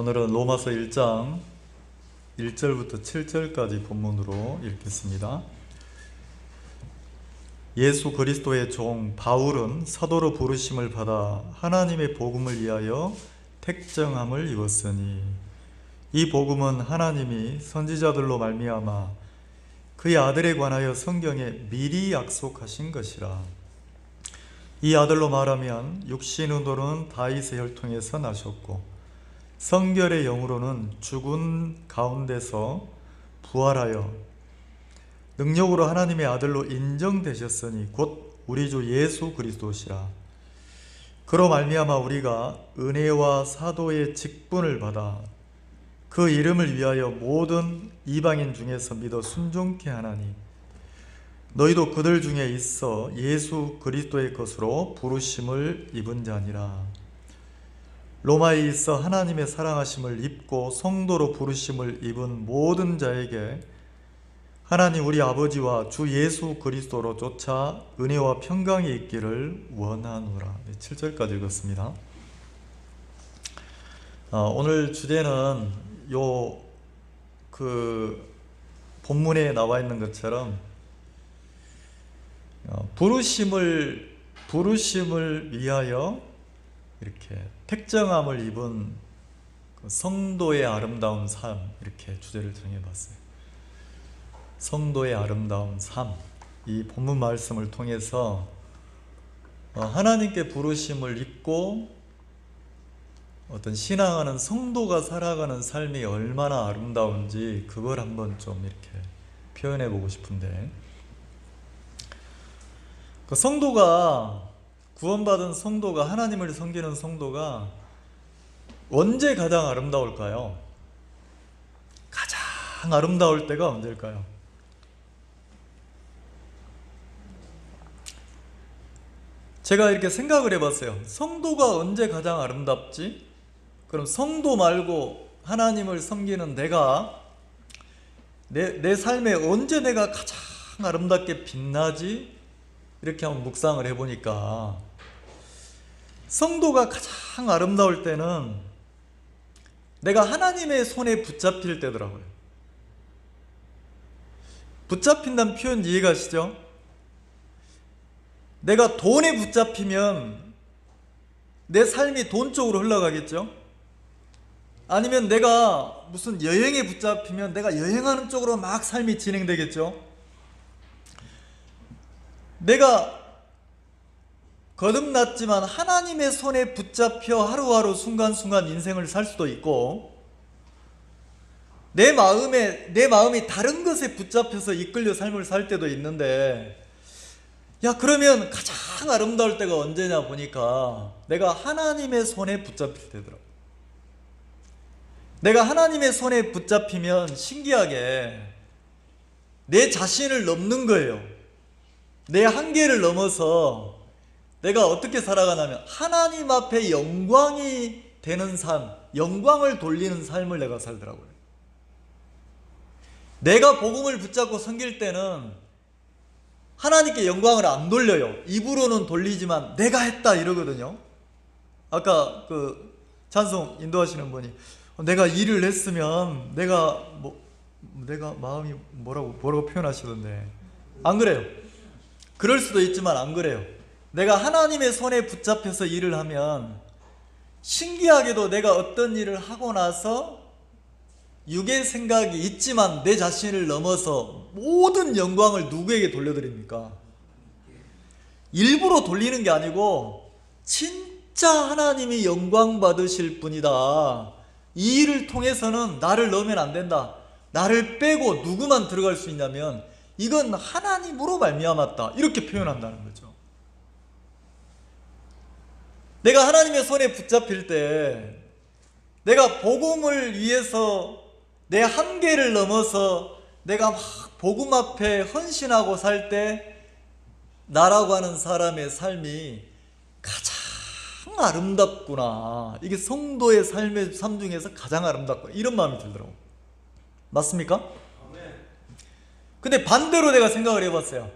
오늘은 로마서 1장 1절부터 7절까지 본문으로 읽겠습니다. 예수 그리스도의 종 바울은 사도로 부르심을 받아 하나님의 복음을 위하여 택정함을 입었으니 이 복음은 하나님이 선지자들로 말미암아 그의 아들에 관하여 성경에 미리 약속하신 것이라. 이 아들로 말하면 육신으로는 다윗의 혈통에서 나셨고 성결의 영으로는 죽은 가운데서 부활하여 능력으로 하나님의 아들로 인정되셨으니 곧 우리 주 예수 그리스도시라. 그로 말미암아 우리가 은혜와 사도의 직분을 받아 그 이름을 위하여 모든 이방인 중에서 믿어 순종케 하나니 너희도 그들 중에 있어 예수 그리스도의 것으로 부르심을 입은 자니라. 로마에 있어 하나님의 사랑하심을 입고 성도로 부르심을 입은 모든 자에게 하나님 우리 아버지와 주 예수 그리스도로 쫓아 은혜와 평강이 있기를 원하노라. 7절까지 읽었습니다. 오늘 주제는 본문에 나와 있는 것처럼 부르심을 위하여 이렇게 택정함을 입은 성도의 아름다운 삶, 이렇게 주제를 정해봤어요. 성도의 아름다운 삶, 이 본문 말씀을 통해서 하나님께 부르심을 입고 어떤 신앙하는 성도가 살아가는 삶이 얼마나 아름다운지 그걸 한번 좀 이렇게 표현해 보고 싶은데, 구원받은 성도가, 하나님을 섬기는 성도가 언제 가장 아름다울까요? 가장 아름다울 때가 언제일까요? 제가 이렇게 생각을 해봤어요. 성도가 언제 가장 아름답지? 그럼 성도 말고 하나님을 섬기는 내가 내 삶에 언제 내가 가장 아름답게 빛나지? 이렇게 한번 묵상을 해보니까 성도가 가장 아름다울 때는 내가 하나님의 손에 붙잡힐 때더라고요. 붙잡힌다는 표현 이해가시죠? 내가 돈에 붙잡히면 내 삶이 돈 쪽으로 흘러가겠죠? 아니면 내가 무슨 여행에 붙잡히면 내가 여행하는 쪽으로 막 삶이 진행되겠죠? 내가 거듭났지만 하나님의 손에 붙잡혀 하루하루 순간순간 인생을 살 수도 있고, 내 마음이 다른 것에 붙잡혀서 이끌려 삶을 살 때도 있는데, 그러면 가장 아름다울 때가 언제냐 보니까 내가 하나님의 손에 붙잡힐 때더라고. 내가 하나님의 손에 붙잡히면 신기하게 내 자신을 넘는 거예요. 내 한계를 넘어서 내가 어떻게 살아가냐면 하나님 앞에 영광이 되는 삶, 영광을 돌리는 삶을 내가 살더라고요. 내가 복음을 붙잡고 섬길 때는 하나님께 영광을 안 돌려요. 입으로는 돌리지만 내가 했다 이러거든요. 아까 찬송 인도하시는 분이 내가 일을 했으면 내가 마음이 뭐라고 표현하시던데, 안 그래요? 그럴 수도 있지만 안 그래요. 내가 하나님의 손에 붙잡혀서 일을 하면 신기하게도 내가 어떤 일을 하고 나서 육의 생각이 있지만 내 자신을 넘어서 모든 영광을 누구에게 돌려드립니까? 일부러 돌리는 게 아니고 진짜 하나님이 영광 받으실 분이다. 이 일을 통해서는 나를 넣으면 안 된다. 나를 빼고 누구만 들어갈 수 있냐면 이건 하나님으로 말미암았다. 이렇게 표현한다는 거죠. 내가 하나님의 손에 붙잡힐 때, 내가 복음을 위해서 내 한계를 넘어서 내가 막 복음 앞에 헌신하고 살 때 나라고 하는 사람의 삶이 가장 아름답구나. 이게 성도의 삶 중에서 가장 아름답구나. 이런 마음이 들더라고요. 맞습니까? 근데 반대로 내가 생각을 해봤어요.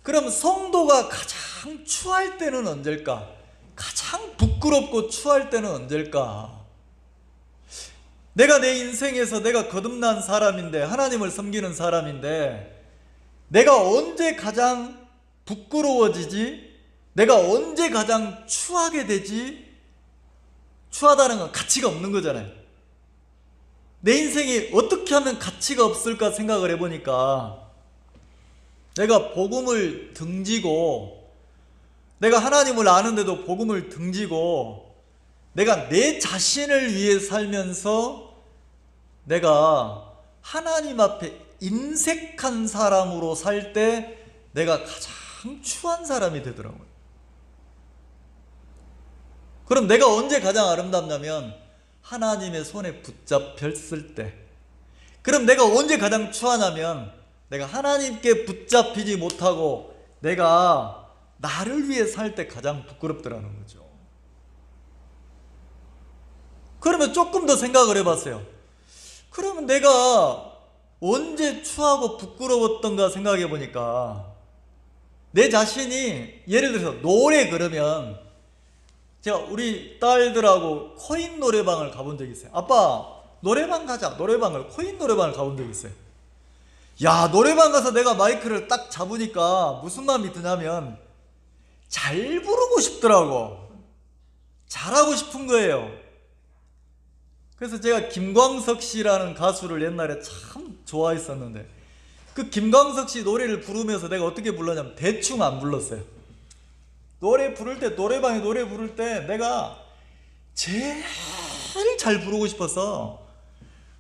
그럼 성도가 가장 추할 때는 언제일까? 가장 부끄럽고 추할 때는 언제일까? 내가 내 인생에서 내가 거듭난 사람인데, 하나님을 섬기는 사람인데, 내가 언제 가장 부끄러워지지? 내가 언제 가장 추하게 되지? 추하다는 건 가치가 없는 거잖아요. 내 인생이 어떻게 하면 가치가 없을까 생각을 해보니까, 내가 복음을 등지고, 내가 하나님을 아는데도 복음을 등지고, 내가 내 자신을 위해 살면서 내가 하나님 앞에 인색한 사람으로 살 때 내가 가장 추한 사람이 되더라고요. 그럼 내가 언제 가장 아름답냐면 하나님의 손에 붙잡혔을 때. 그럼 내가 언제 가장 추하냐면 내가 하나님께 붙잡히지 못하고 내가 나를 위해 살 때 가장 부끄럽더라는 거죠. 그러면 조금 더 생각을 해봤어요. 그러면 내가 언제 추하고 부끄러웠던가 생각해 보니까 내 자신이, 예를 들어서 노래, 그러면 제가 우리 딸들하고 코인 노래방을 가본 적이 있어요. 아빠 노래방 가자, 노래방을, 코인 노래방을 가본 적이 있어요. 야, 노래방 가서 내가 마이크를 딱 잡으니까 무슨 마음이 드냐면 잘 부르고 싶더라고. 잘하고 싶은 거예요. 그래서 제가 김광석 씨라는 가수를 옛날에 참 좋아했었는데, 그 김광석 씨 노래를 부르면서 내가 어떻게 불렀냐면 대충 안 불렀어요. 노래 부를 때, 노래방에 노래 부를 때 내가 제일 잘 부르고 싶어서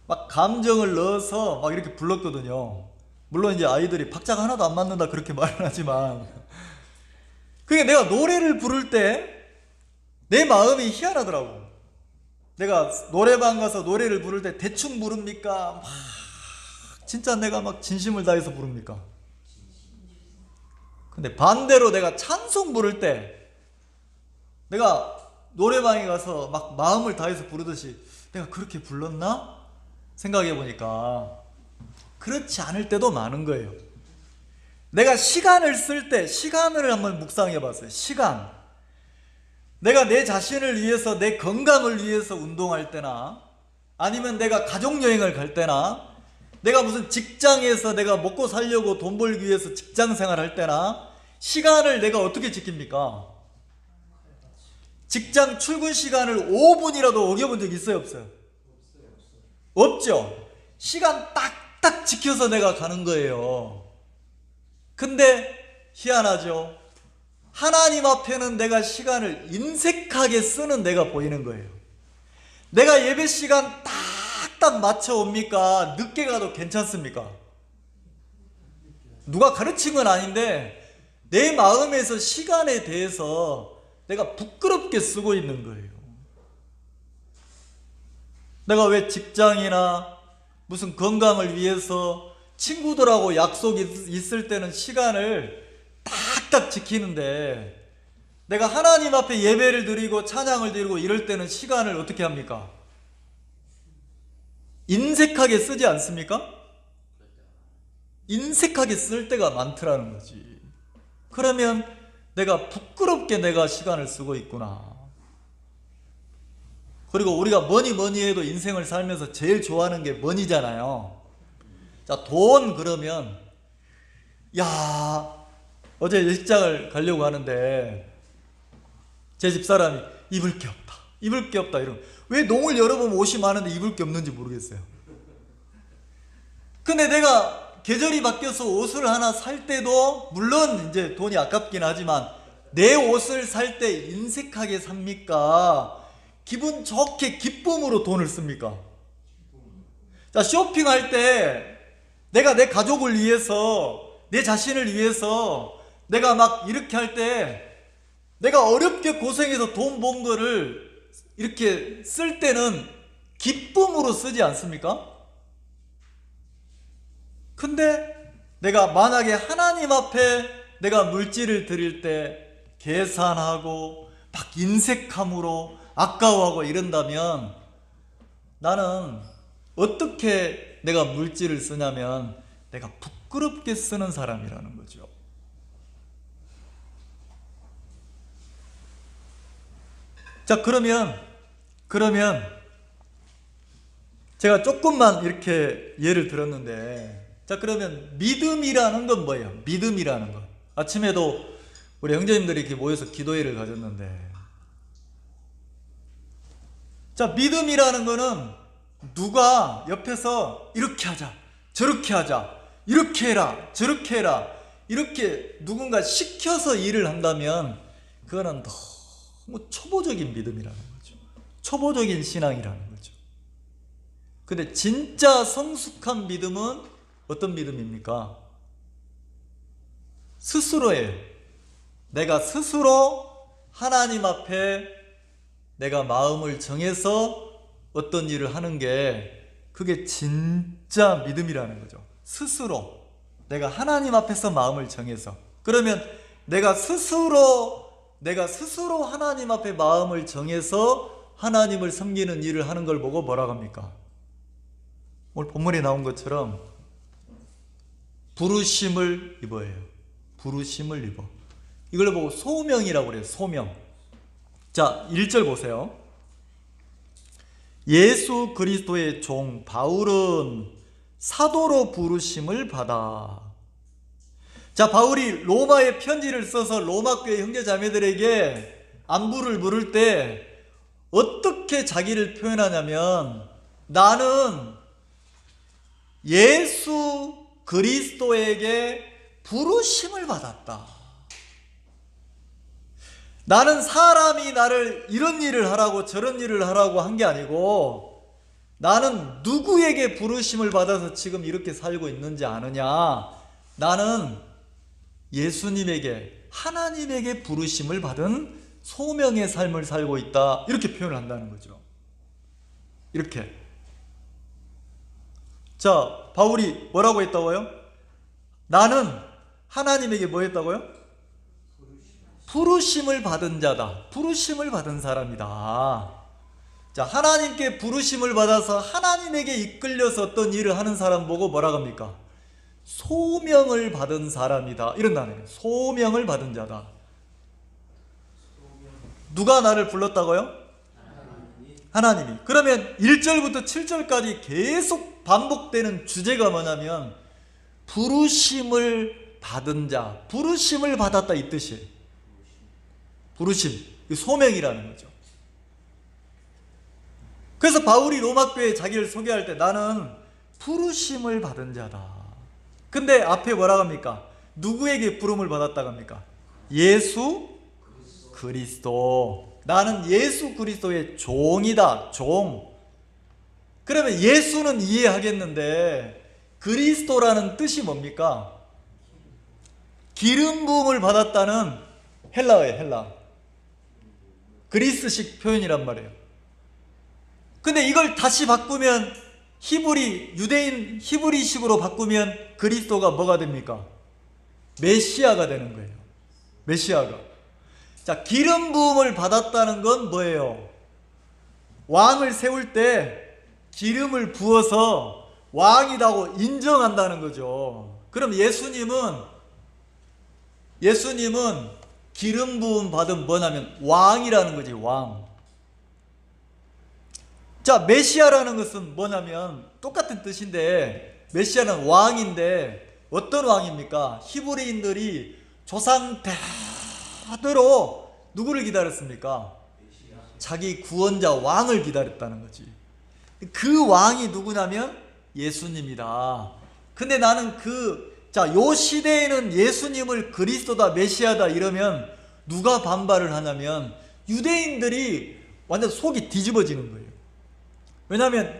막 감정을 넣어서 막 이렇게 불렀거든요. 물론 이제 아이들이 박자가 하나도 안 맞는다 그렇게 말은 하지만, 그게 내가 노래를 부를 때 내 마음이 희한하더라고. 내가 노래방 가서 노래를 부를 때 대충 부릅니까? 막 진짜 내가 막 진심을 다해서 부릅니까? 근데 반대로 내가 찬송 부를 때 내가 노래방에 가서 막 마음을 다해서 부르듯이 내가 그렇게 불렀나? 생각해 보니까 그렇지 않을 때도 많은 거예요. 내가 시간을 쓸 때, 시간을 한번 묵상해 봤어요. 시간. 내가 내 자신을 위해서, 내 건강을 위해서 운동할 때나, 아니면 내가 가족여행을 갈 때나, 내가 무슨 직장에서 내가 먹고 살려고 돈 벌기 위해서 직장 생활할 때나, 시간을 내가 어떻게 지킵니까? 직장 출근 시간을 5분이라도 어겨본 적 있어요, 없어요? 없죠. 시간 딱딱 지켜서 내가 가는 거예요. 근데 희한하죠. 하나님 앞에는 내가 시간을 인색하게 쓰는 내가 보이는 거예요. 내가 예배 시간 딱딱 맞춰 옵니까? 늦게 가도 괜찮습니까? 누가 가르친 건 아닌데 내 마음에서 시간에 대해서 내가 부끄럽게 쓰고 있는 거예요. 내가 왜 직장이나 무슨 건강을 위해서 친구들하고 약속이 있을 때는 시간을 딱딱 지키는데, 내가 하나님 앞에 예배를 드리고 찬양을 드리고 이럴 때는 시간을 어떻게 합니까? 인색하게 쓰지 않습니까? 인색하게 쓸 때가 많더라는 거지. 그러면 내가 부끄럽게 내가 시간을 쓰고 있구나. 그리고 우리가 뭐니 해도 인생을 살면서 제일 좋아하는 게 머니잖아요. 자, 돈. 그러면 야, 어제 예식장을 가려고 하는데 제 집사람이 입을 게 없다, 입을 게 없다 이러면, 왜 농을 열어보면 옷이 많은데 입을 게 없는지 모르겠어요. 근데 내가 계절이 바뀌어서 옷을 하나 살 때도 물론 이제 돈이 아깝긴 하지만 내 옷을 살 때 인색하게 삽니까? 기분 좋게 기쁨으로 돈을 씁니까? 자, 쇼핑할 때 내가 내 가족을 위해서, 내 자신을 위해서 내가 막 이렇게 할 때, 내가 어렵게 고생해서 돈 번 거를 이렇게 쓸 때는 기쁨으로 쓰지 않습니까? 근데 내가 만약에 하나님 앞에 내가 물질을 드릴 때 계산하고 막 인색함으로 아까워하고 이런다면 나는 어떻게 내가 물질을 쓰냐면 내가 부끄럽게 쓰는 사람이라는 거죠. 자, 그러면 제가 조금만 이렇게 예를 들었는데, 자, 그러면 믿음이라는 건 뭐예요? 믿음이라는 것. 아침에도 우리 형제님들이 이렇게 모여서 기도회를 가졌는데, 자, 믿음이라는 거는 누가 옆에서 이렇게 하자, 저렇게 하자, 이렇게 해라, 저렇게 해라, 이렇게 누군가 시켜서 일을 한다면 그거는 너무 초보적인 믿음이라는 거죠. 초보적인 신앙이라는 거죠. 근데 진짜 성숙한 믿음은 어떤 믿음입니까? 스스로예요. 내가 스스로 하나님 앞에 내가 마음을 정해서 어떤 일을 하는 게 그게 진짜 믿음이라는 거죠. 스스로 내가 하나님 앞에서 마음을 정해서. 그러면 내가 스스로 하나님 앞에 마음을 정해서 하나님을 섬기는 일을 하는 걸 보고 뭐라고 합니까? 오늘 본문에 나온 것처럼 부르심을 입어요. 부르심을 입어. 이걸 보고 소명이라고 그래요. 소명. 자, 1절 보세요. 예수 그리스도의 종 바울은 사도로 부르심을 받아. 자, 바울이 로마에 편지를 써서 로마 교회 형제 자매들에게 안부를 물을 때 어떻게 자기를 표현하냐면, 나는 예수 그리스도에게 부르심을 받았다. 나는 사람이 나를 이런 일을 하라고 저런 일을 하라고 한 게 아니고, 나는 누구에게 부르심을 받아서 지금 이렇게 살고 있는지 아느냐? 나는 예수님에게, 하나님에게 부르심을 받은 소명의 삶을 살고 있다. 이렇게 표현을 한다는 거죠. 이렇게. 자, 바울이 뭐라고 했다고요? 나는 하나님에게 뭐 했다고요? 부르심을 받은 자다. 부르심을 받은 사람이다. 자, 하나님께 부르심을 받아서 하나님에게 이끌려서 어떤 일을 하는 사람 보고 뭐라고 합니까? 소명을 받은 사람이다. 이런다는 거예요. 소명을 받은 자다. 누가 나를 불렀다고요? 하나님이. 그러면 1절부터 7절까지 계속 반복되는 주제가 뭐냐면 부르심을 받은 자, 부르심을 받았다 이 뜻이에요. 부르심, 소명이라는 거죠. 그래서 바울이 로마 교회에 자기를 소개할 때 나는 부르심을 받은 자다. 근데 앞에 뭐라고 합니까? 누구에게 부름을 받았다고 합니까? 예수 그리스도. 나는 예수 그리스도의 종이다. 종. 그러면 예수는 이해하겠는데 그리스도라는 뜻이 뭡니까? 기름 부음을 받았다는 헬라어예요. 헬라. 그리스식 표현이란 말이에요. 근데 이걸 다시 바꾸면 유대인 히브리식으로 바꾸면 그리스도가 뭐가 됩니까? 메시아가 되는 거예요. 메시아가. 자, 기름 부음을 받았다는 건 뭐예요? 왕을 세울 때 기름을 부어서 왕이라고 인정한다는 거죠. 그럼 예수님은 기름 부음 받은 뭐냐면 왕이라는 거지, 왕. 자, 메시아라는 것은 뭐냐면 똑같은 뜻인데, 메시아는 왕인데 어떤 왕입니까? 히브리인들이 조상 대대로 누구를 기다렸습니까? 자기 구원자 왕을 기다렸다는 거지. 그 왕이 누구냐면 예수님이다. 근데 나는 요 시대에는 예수님을 그리스도다, 메시아다 이러면 누가 반발을 하냐면 유대인들이 완전 속이 뒤집어지는 거예요. 왜냐하면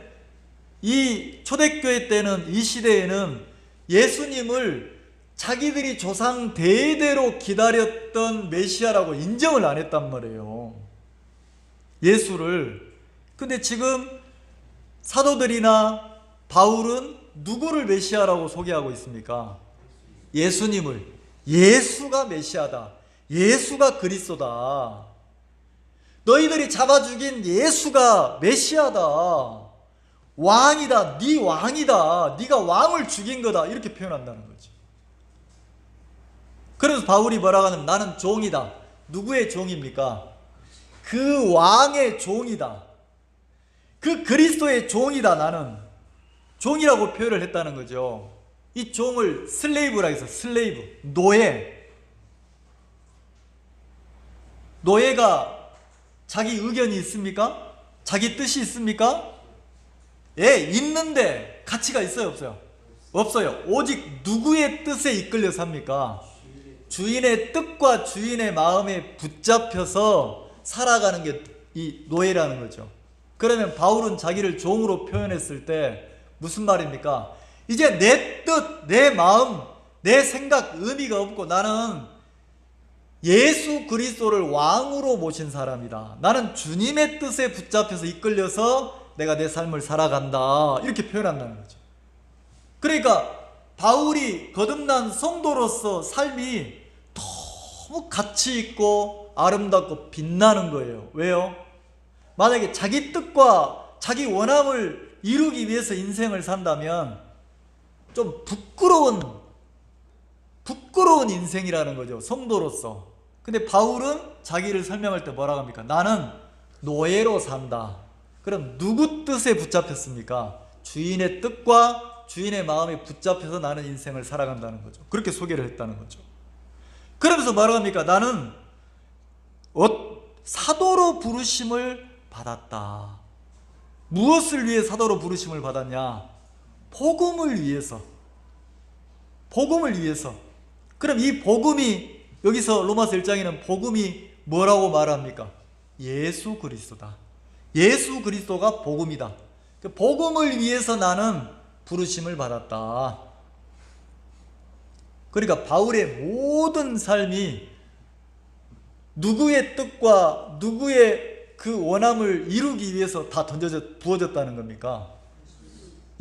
이 초대교회 때는, 이 시대에는 예수님을 자기들이 조상 대대로 기다렸던 메시아라고 인정을 안 했단 말이에요. 예수를. 근데 지금 사도들이나 바울은 누구를 메시아라고 소개하고 있습니까? 예수님을. 예수가 메시아다. 예수가 그리스도다. 너희들이 잡아 죽인 예수가 메시아다. 왕이다. 네 왕이다. 네가 왕을 죽인 거다. 이렇게 표현한다는 거지. 그래서 바울이 뭐라고 하냐면 나는 종이다. 누구의 종입니까? 그 왕의 종이다. 그 그리스도의 종이다. 나는 종이라고 표현을 했다는 거죠. 이 종을 슬레이브라 해서 슬레이브, 노예가 자기 의견이 있습니까? 자기 뜻이 있습니까? 예, 있는데 가치가 있어요, 없어요? 없어요. 오직 누구의 뜻에 이끌려 삽니까? 주인의 뜻과 주인의 마음에 붙잡혀서 살아가는 게 이 노예라는 거죠. 그러면 바울은 자기를 종으로 표현했을 때 무슨 말입니까? 이제 내 뜻, 내 마음, 내 생각 의미가 없고 나는 예수 그리스도를 왕으로 모신 사람이다. 나는 주님의 뜻에 붙잡혀서 이끌려서 내가 내 삶을 살아간다. 이렇게 표현한다는 거죠. 그러니까 바울이 거듭난 성도로서 삶이 너무 가치 있고 아름답고 빛나는 거예요. 왜요? 만약에 자기 뜻과 자기 원함을 이루기 위해서 인생을 산다면 좀 부끄러운 인생이라는 거죠. 성도로서. 근데 바울은 자기를 설명할 때 뭐라고 합니까? 나는 노예로 산다. 그럼 누구 뜻에 붙잡혔습니까? 주인의 뜻과 주인의 마음에 붙잡혀서 나는 인생을 살아간다는 거죠. 그렇게 소개를 했다는 거죠. 그러면서 뭐라고 합니까? 나는 사도로 부르심을 받았다. 무엇을 위해 사도로 부르심을 받았냐? 복음을 위해서. 그럼 이 복음이 여기서 로마서 1장에는 복음이 뭐라고 말합니까? 예수 그리스도다. 예수 그리스도가 복음이다. 복음을 위해서 나는 부르심을 받았다. 그러니까 바울의 모든 삶이 누구의 뜻과 누구의 그 원함을 이루기 위해서 다 부어졌다는 겁니까?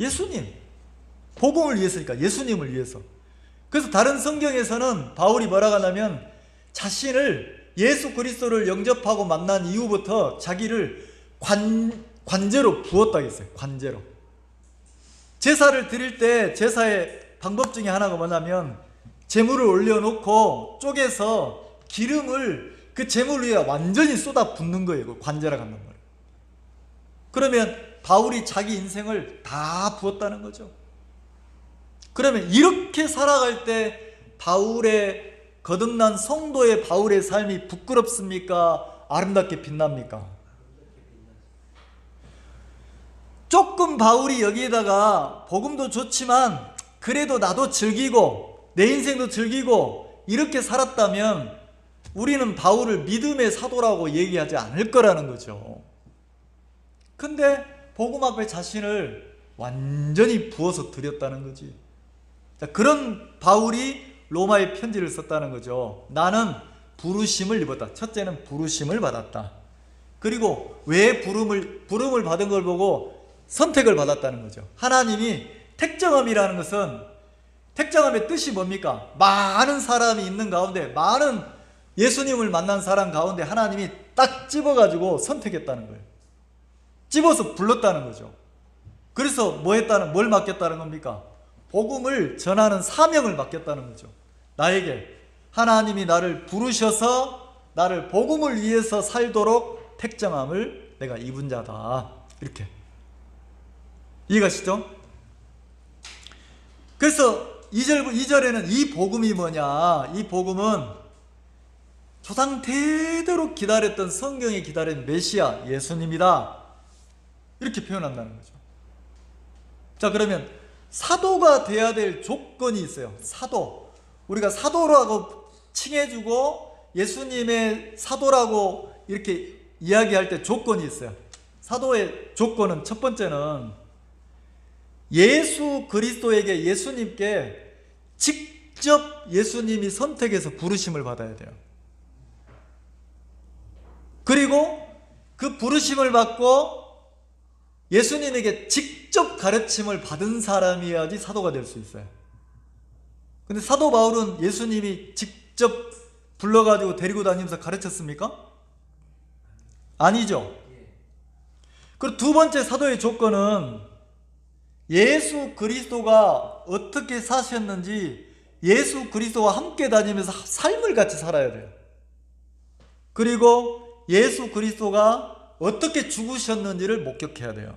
예수님. 복음을 위해서니까 예수님을 위해서. 그래서 다른 성경에서는 바울이 뭐라고 하냐면 자신을 예수 그리스도를 영접하고 만난 이후부터 자기를 관제로 부었다고 했어요. 관제로. 제사를 드릴 때 제사의 방법 중에 하나가 뭐냐면 제물을 올려놓고 쪼개서 기름을 그 제물 위에 완전히 쏟아 붓는 거예요. 그걸 관제라고 한단 말이에요. 그러면 바울이 자기 인생을 다 부었다는 거죠. 그러면 이렇게 살아갈 때 바울의 거듭난 성도의 바울의 삶이 부끄럽습니까? 아름답게 빛납니까? 조금 바울이 여기에다가 복음도 좋지만 그래도 나도 즐기고 내 인생도 즐기고 이렇게 살았다면 우리는 바울을 믿음의 사도라고 얘기하지 않을 거라는 거죠. 근데 복음 앞에 자신을 완전히 부어서 드렸다는 거지. 자, 그런 바울이 로마의 편지를 썼다는 거죠. 나는 부르심을 입었다. 첫째는 부르심을 받았다. 그리고 왜 부름을 받은 걸 보고 선택을 받았다는 거죠. 하나님이 택정함이라는 것은 택정함의 뜻이 뭡니까? 많은 사람이 있는 가운데 많은 예수님을 만난 사람 가운데 하나님이 딱 집어가지고 선택했다는 거예요. 집어서 불렀다는 거죠. 그래서 뭘 맡겼다는 겁니까? 복음을 전하는 사명을 맡겼다는 거죠. 나에게 하나님이 나를 부르셔서 나를 복음을 위해서 살도록 택정함을 내가 입은 자다. 이렇게 이해가시죠? 그래서 2절에는 이 복음이 뭐냐? 이 복음은 조상 대대로 기다렸던 성경에 기다린 메시아 예수님이다. 이렇게 표현한다는 거죠. 자, 그러면 사도가 돼야 될 조건이 있어요. 사도. 우리가 사도라고 칭해주고 예수님의 사도라고 이렇게 이야기할 때 조건이 있어요. 사도의 조건은 첫 번째는 예수 그리스도에게 예수님께 직접 예수님이 선택해서 부르심을 받아야 돼요. 그리고 그 부르심을 받고 예수님에게 직접 가르침을 받은 사람이어야지 사도가 될 수 있어요. 근데 사도 바울은 예수님이 직접 불러가지고 데리고 다니면서 가르쳤습니까? 아니죠. 그리고 두 번째 사도의 조건은 예수 그리스도가 어떻게 사셨는지 예수 그리스도와 함께 다니면서 삶을 같이 살아야 돼요. 그리고 예수 그리스도가 어떻게 죽으셨는지를 목격해야 돼요.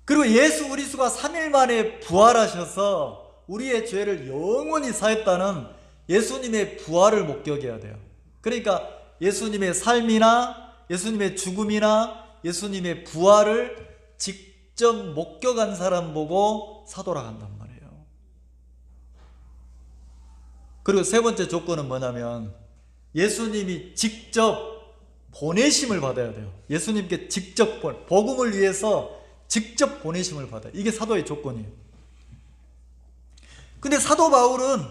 그리고 예수 그리스도가 3일 만에 부활하셔서 우리의 죄를 영원히 사했다는 예수님의 부활을 목격해야 돼요. 그러니까 예수님의 삶이나 예수님의 죽음이나 예수님의 부활을 직접 목격한 사람 보고 사도라 한단 말이에요. 그리고 세 번째 조건은 뭐냐면 예수님이 직접 보내심을 받아야 돼요. 예수님께 직접 복음을 위해서 직접 보내심을 받아요. 이게 사도의 조건이에요. 근데 사도 바울은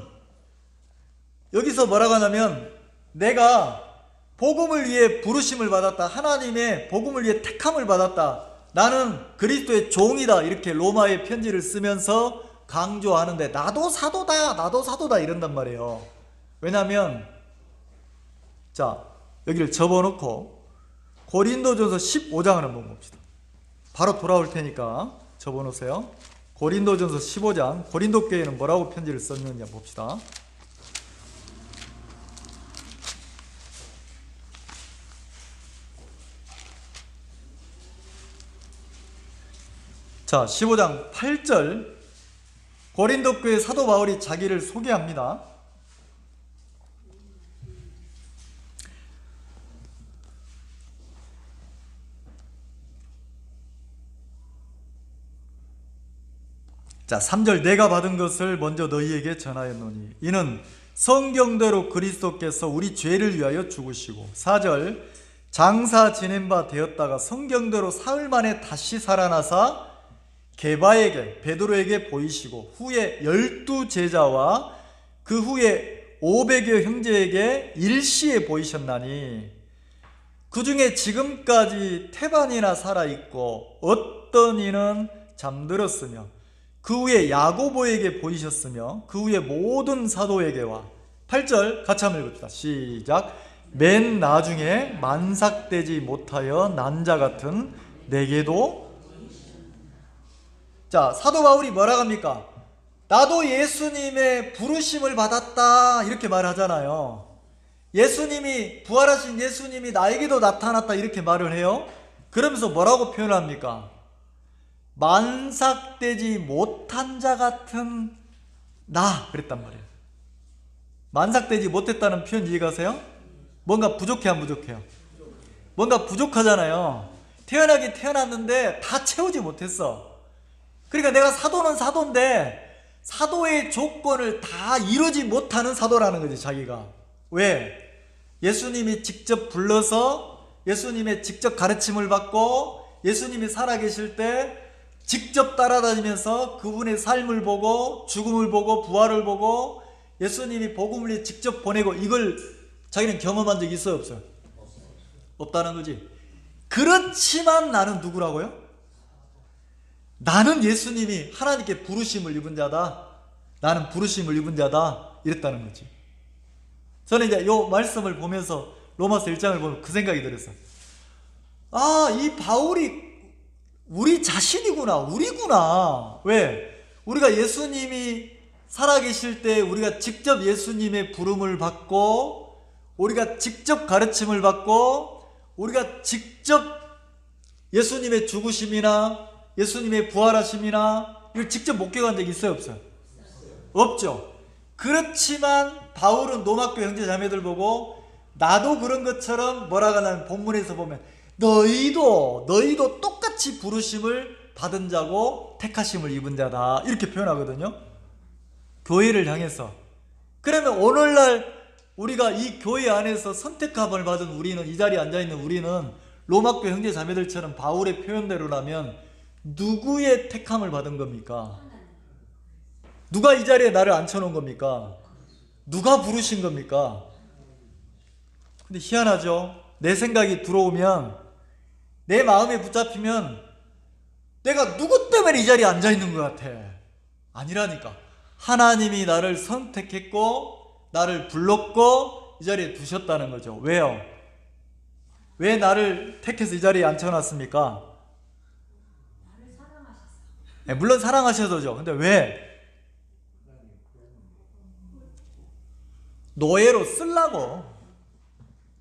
여기서 뭐라고 하냐면 내가 복음을 위해 부르심을 받았다. 하나님의 복음을 위해 택함을 받았다. 나는 그리스도의 종이다. 이렇게 로마의 편지를 쓰면서 강조하는데 나도 사도다 이런단 말이에요. 왜냐하면 자 여기를 접어놓고 고린도전서 15장을 한번 봅시다. 바로 돌아올 테니까 접어놓으세요. 고린도전서 15장 고린도 교회는 뭐라고 편지를 썼느냐 봅시다. 자 15장 8절 고린도 교회 사도 바울이 자기를 소개합니다. 자 3절 내가 받은 것을 먼저 너희에게 전하였노니 이는 성경대로 그리스도께서 우리 죄를 위하여 죽으시고 4절 장사 지낸 바 되었다가 성경대로 사흘 만에 다시 살아나사 게바에게 베드로에게 보이시고 후에 12제자와 그 후에 500여 형제에게 일시에 보이셨나니 그 중에 지금까지 태반이나 살아있고 어떤 이는 잠들었으며 그 후에 야고보에게 보이셨으며 그 후에 모든 사도에게와 8절 같이 한번 읽읍시다. 시작. 맨 나중에 만삭되지 못하여 난 자 같은 내게도. 자 사도 바울이 뭐라고 합니까? 나도 예수님의 부르심을 받았다 이렇게 말하잖아요. 예수님이 부활하신 예수님이 나에게도 나타났다 이렇게 말을 해요. 그러면서 뭐라고 표현합니까? 만삭되지 못한 자 같은 나 그랬단 말이에요. 만삭되지 못했다는 표현 이해가세요? 뭔가 부족해 안 부족해요? 뭔가 부족하잖아요. 태어나긴 태어났는데 다 채우지 못했어. 그러니까 내가 사도는 사도인데 사도의 조건을 다 이루지 못하는 사도라는 거지 자기가. 왜? 예수님이 직접 불러서 예수님의 직접 가르침을 받고 예수님이 살아계실 때 직접 따라다니면서 그분의 삶을 보고 죽음을 보고 부활을 보고 예수님이 복음을 직접 보내고 이걸 자기는 경험한 적이 있어요 없어요? 없다는 거지. 그렇지만 나는 누구라고요? 나는 예수님이 하나님께 부르심을 입은 자다. 나는 부르심을 입은 자다 이랬다는 거지. 저는 이제 이 말씀을 보면서 로마서 1장을 보면 그 생각이 들었어요. 아, 이 바울이 우리 자신이구나. 우리구나. 왜? 우리가 예수님이 살아계실 때 우리가 직접 예수님의 부름을 받고 우리가 직접 가르침을 받고 우리가 직접 예수님의 죽으심이나 예수님의 부활하심이나 이걸 직접 목격한 적이 있어요 없어요? 없죠. 그렇지만 바울은 로마교 형제 자매들 보고 나도 그런 것처럼 뭐라고 하냐면 본문에서 보면 너희도 똑같이 부르심을 받은 자고 택하심을 입은 자다 이렇게 표현하거든요. 교회를 향해서. 그러면 오늘날 우리가 이 교회 안에서 선택함을 받은 우리는 이 자리에 앉아있는 우리는 로마교 형제 자매들처럼 바울의 표현대로라면 누구의 택함을 받은 겁니까? 누가 이 자리에 나를 앉혀놓은 겁니까? 누가 부르신 겁니까? 근데 희한하죠. 내 생각이 들어오면 내 마음에 붙잡히면 내가 누구 때문에 이 자리에 앉아있는 것 같아. 아니라니까. 하나님이 나를 선택했고 나를 불렀고 이 자리에 두셨다는 거죠. 왜요? 왜 나를 택해서 이 자리에 앉혀놨습니까? 네, 물론 사랑하셔서죠. 근데 왜? 노예로 쓰려고,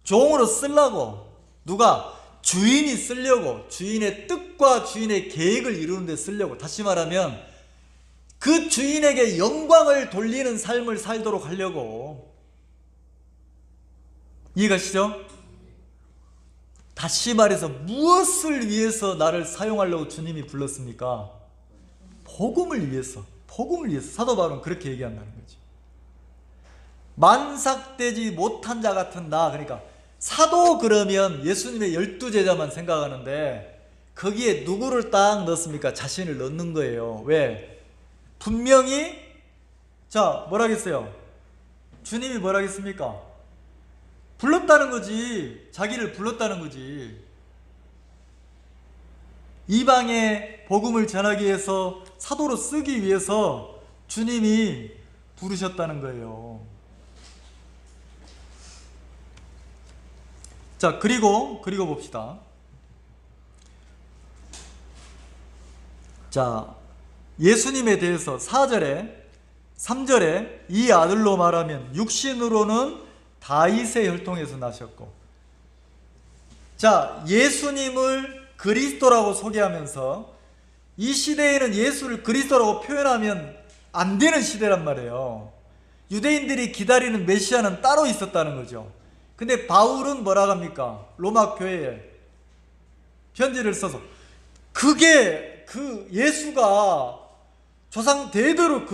종으로 쓰려고. 누가? 주인이 쓰려고, 주인의 뜻과 주인의 계획을 이루는 데 쓰려고, 다시 말하면 그 주인에게 영광을 돌리는 삶을 살도록 하려고. 이해가시죠? 다시 말해서 무엇을 위해서 나를 사용하려고 주님이 불렀습니까? 복음을 위해서. 복음을 위해서. 사도 바울은 그렇게 얘기한다는 거죠. 만삭되지 못한 자 같은 나. 그러니까 사도 그러면 예수님의 12제자만 생각하는데 거기에 누구를 딱 넣습니까? 자신을 넣는 거예요. 왜? 분명히 자 뭐라겠어요? 주님이 뭐라겠습니까? 불렀다는 거지. 자기를 불렀다는 거지. 이방에 복음을 전하기 위해서, 사도로 쓰기 위해서 주님이 부르셨다는 거예요. 자, 그리고 봅시다. 자, 예수님에 대해서 4절에 3절에 이 아들로 말하면 육신으로는 다윗의 혈통에서 나셨고. 자, 예수님을 그리스도라고 소개하면서 이 시대에는 예수를 그리스도라고 표현하면 안 되는 시대란 말이에요. 유대인들이 기다리는 메시아는 따로 있었다는 거죠. 근데 바울은 뭐라고 합니까? 로마 교회에 편지를 써서 그게 그 예수가 조상 대대로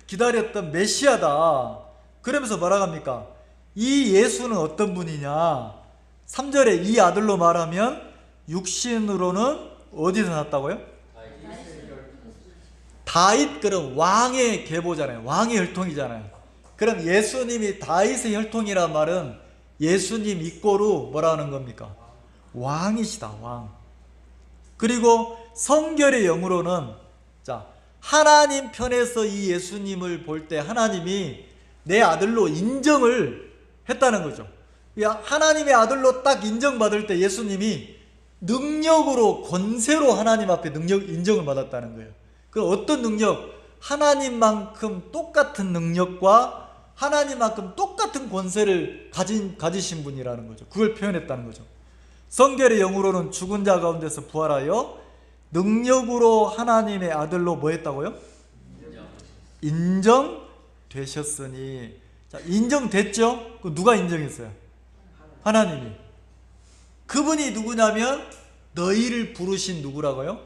기다렸던 메시아다. 그러면서 뭐라고 합니까? 이 예수는 어떤 분이냐? 3절에 이 아들로 말하면 육신으로는 어디서 났다고요? 다윗. 그럼 왕의 계보잖아요. 왕의 혈통이잖아요. 그럼 예수님이 다윗의 혈통이란 말은 예수님 이꼬로 뭐라 하는 겁니까? 왕이시다. 왕. 그리고 성결의 영으로는 자, 하나님 편에서 이 예수님을 볼 때 하나님이 내 아들로 인정을 했다는 거죠. 하나님의 아들로 딱 인정받을 때 예수님이 능력으로, 권세로 하나님 앞에 인정을 받았다는 거예요. 그 어떤 능력? 하나님만큼 똑같은 능력과 하나님만큼 똑같은 권세를 가지신 분이라는 거죠. 그걸 표현했다는 거죠. 성결의 영으로는 죽은 자 가운데서 부활하여 능력으로 하나님의 아들로 뭐 했다고요? 인정되셨으니. 자, 인정됐죠? 그 누가 인정했어요? 하나님이. 그분이 누구냐면 너희를 부르신 누구라고요?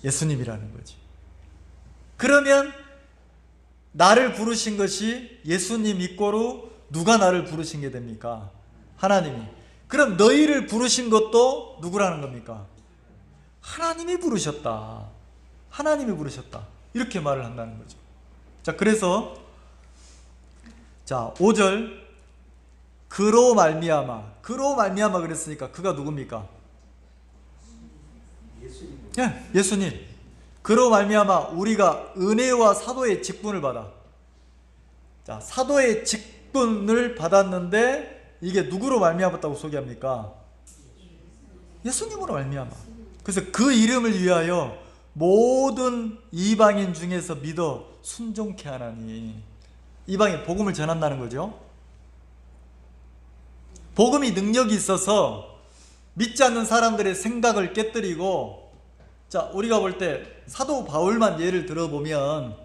예수님이라는 거지. 그러면 나를 부르신 것이 예수님 이꼬로 누가 나를 부르신 게 됩니까? 하나님이. 그럼 너희를 부르신 것도 누구라는 겁니까? 하나님이 부르셨다. 하나님이 부르셨다. 이렇게 말을 한다는 거죠. 자, 그래서 자, 5절 그로 말미암아. 그로 말미암아 그랬으니까 그가 누굽니까? 예, 예수님. 그로 말미암아 우리가 은혜와 사도의 직분을 받아. 자, 사도의 직분을 받았는데 이게 누구로 말미암았다고 소개합니까? 예수님으로 말미암아. 그래서 그 이름을 위하여 모든 이방인 중에서 믿어 순종케 하나니. 이방인 복음을 전한다는 거죠. 복음이 능력이 있어서 믿지 않는 사람들의 생각을 깨뜨리고. 자, 우리가 볼 때 사도 바울만 예를 들어보면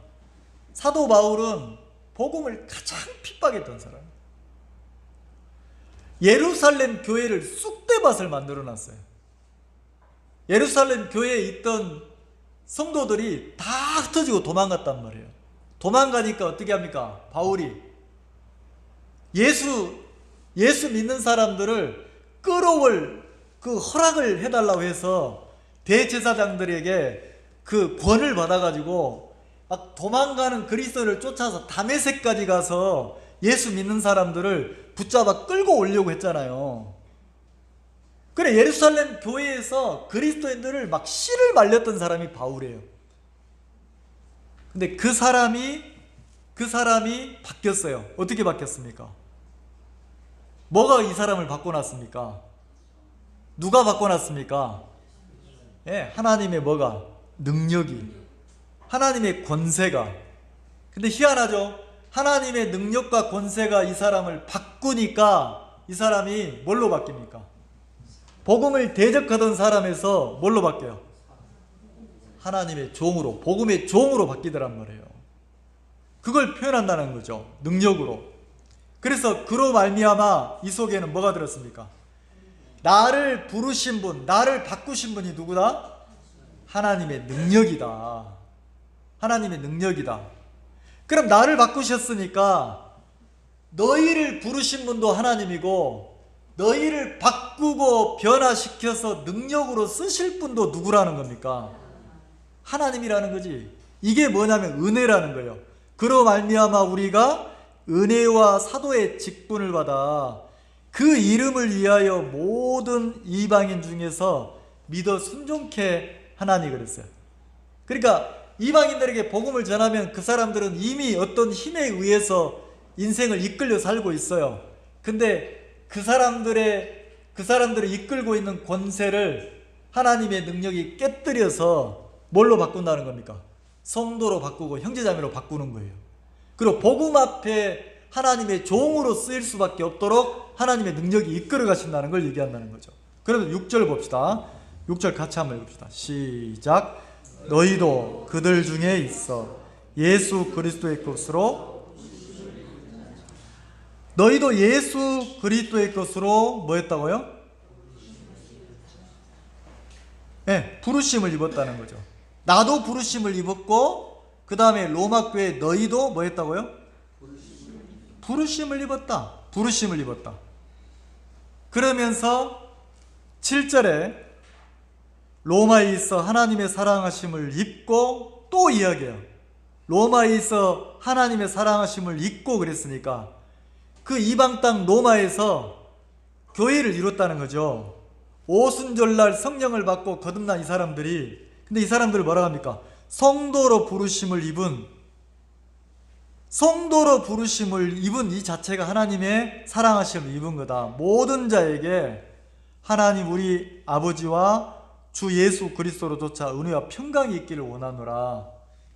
사도 바울은 복음을 가장 핍박했던 사람. 예루살렘 교회를 쑥대밭을 만들어 놨어요. 예루살렘 교회에 있던 성도들이 다 흩어지고 도망갔단 말이에요. 도망가니까 어떻게 합니까? 바울이 예수 믿는 사람들을 끌어올 그 허락을 해달라고 해서 대제사장들에게 그 권을 받아가지고 막 도망가는 그리스도를 쫓아서 다메섹까지 가서 예수 믿는 사람들을 붙잡아 끌고 오려고 했잖아요. 그래, 예루살렘 교회에서 그리스도인들을 막 씨를 말렸던 사람이 바울이에요. 근데 그 사람이 바뀌었어요. 어떻게 바뀌었습니까? 뭐가 이 사람을 바꿔놨습니까? 누가 바꿔놨습니까? 예, 하나님의 뭐가? 능력이. 하나님의 권세가. 근데 희한하죠? 하나님의 능력과 권세가 이 사람을 바꾸니까 이 사람이 뭘로 바뀝니까? 복음을 대적하던 사람에서 뭘로 바뀌어요? 하나님의 종으로, 복음의 종으로 바뀌더란 말이에요. 그걸 표현한다는 거죠. 능력으로. 그래서 그로 말미암아 이 속에는 뭐가 들었습니까? 나를 부르신 분, 나를 바꾸신 분이 누구다? 하나님의 능력이다. 하나님의 능력이다. 그럼 나를 바꾸셨으니까 너희를 부르신 분도 하나님이고 너희를 바꾸고 변화시켜서 능력으로 쓰실 분도 누구라는 겁니까? 하나님이라는 거지. 이게 뭐냐면 은혜라는 거예요. 그로 말미암아 우리가 은혜와 사도의 직분을 받아 그 이름을 위하여 모든 이방인 중에서 믿어 순종케 하나니 그랬어요. 그러니까 이방인들에게 복음을 전하면 그 사람들은 이미 어떤 힘에 의해서 인생을 이끌려 살고 있어요. 근데 그 사람들을 이끌고 있는 권세를 하나님의 능력이 깨뜨려서 뭘로 바꾼다는 겁니까? 성도로 바꾸고 형제자매로 바꾸는 거예요. 그리고 복음 앞에 하나님의 종으로 쓰일 수밖에 없도록 하나님의 능력이 이끌어 가신다는 걸 얘기한다는 거죠. 그러면 6절 봅시다. 6절 같이 한번 읽읍시다. 시작. 너희도 그들 중에 있어 예수 그리스도의 것으로, 너희도 예수 그리스도의 것으로 뭐 했다고요? 네, 부르심을 입었다는 거죠. 나도 부르심을 입었고 그 다음에 로마 교회 너희도 뭐 했다고요? 부르심을 입었다. 부르심을 입었다. 그러면서 7절에 로마에 있어 하나님의 사랑하심을 입고 또 이야기해요. 로마에 있어 하나님의 사랑하심을 입고 그랬으니까 그 이방 땅 로마에서 교회를 이뤘다는 거죠. 오순절날 성령을 받고 거듭난 이 사람들이, 근데 이 사람들을 뭐라 합니까? 성도로 부르심을 입은 이 자체가 하나님의 사랑하심을 입은 거다. 모든 자에게 하나님 우리 아버지와 주 예수 그리스도로조차 은혜와 평강이 있기를 원하노라.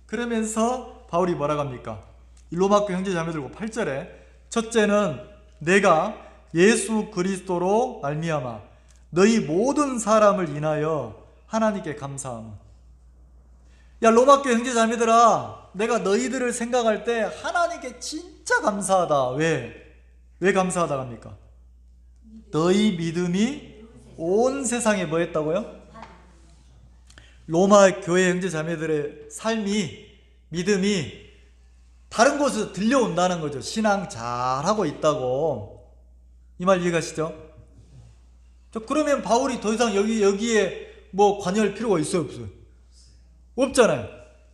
그러면서 바울이 뭐라고 합니까? 로마교 형제자매들과 8절에 첫째는 내가 예수 그리스도로 말미암아 너희 모든 사람을 인하여 하나님께 감사함. 야 로마교 형제자매들아, 내가 너희들을 생각할 때 하나님께 진짜 감사하다. 왜 감사하다 합니까? 너희 믿음이 온 세상에 뭐 했다고요? 로마 교회 형제자매들의 삶이, 믿음이 다른 곳에서 들려온다는 거죠. 신앙 잘하고 있다고. 이 말 이해가시죠? 그러면 바울이 더 이상 여기에 뭐 관여할 필요가 있어요, 없어요? 없잖아요.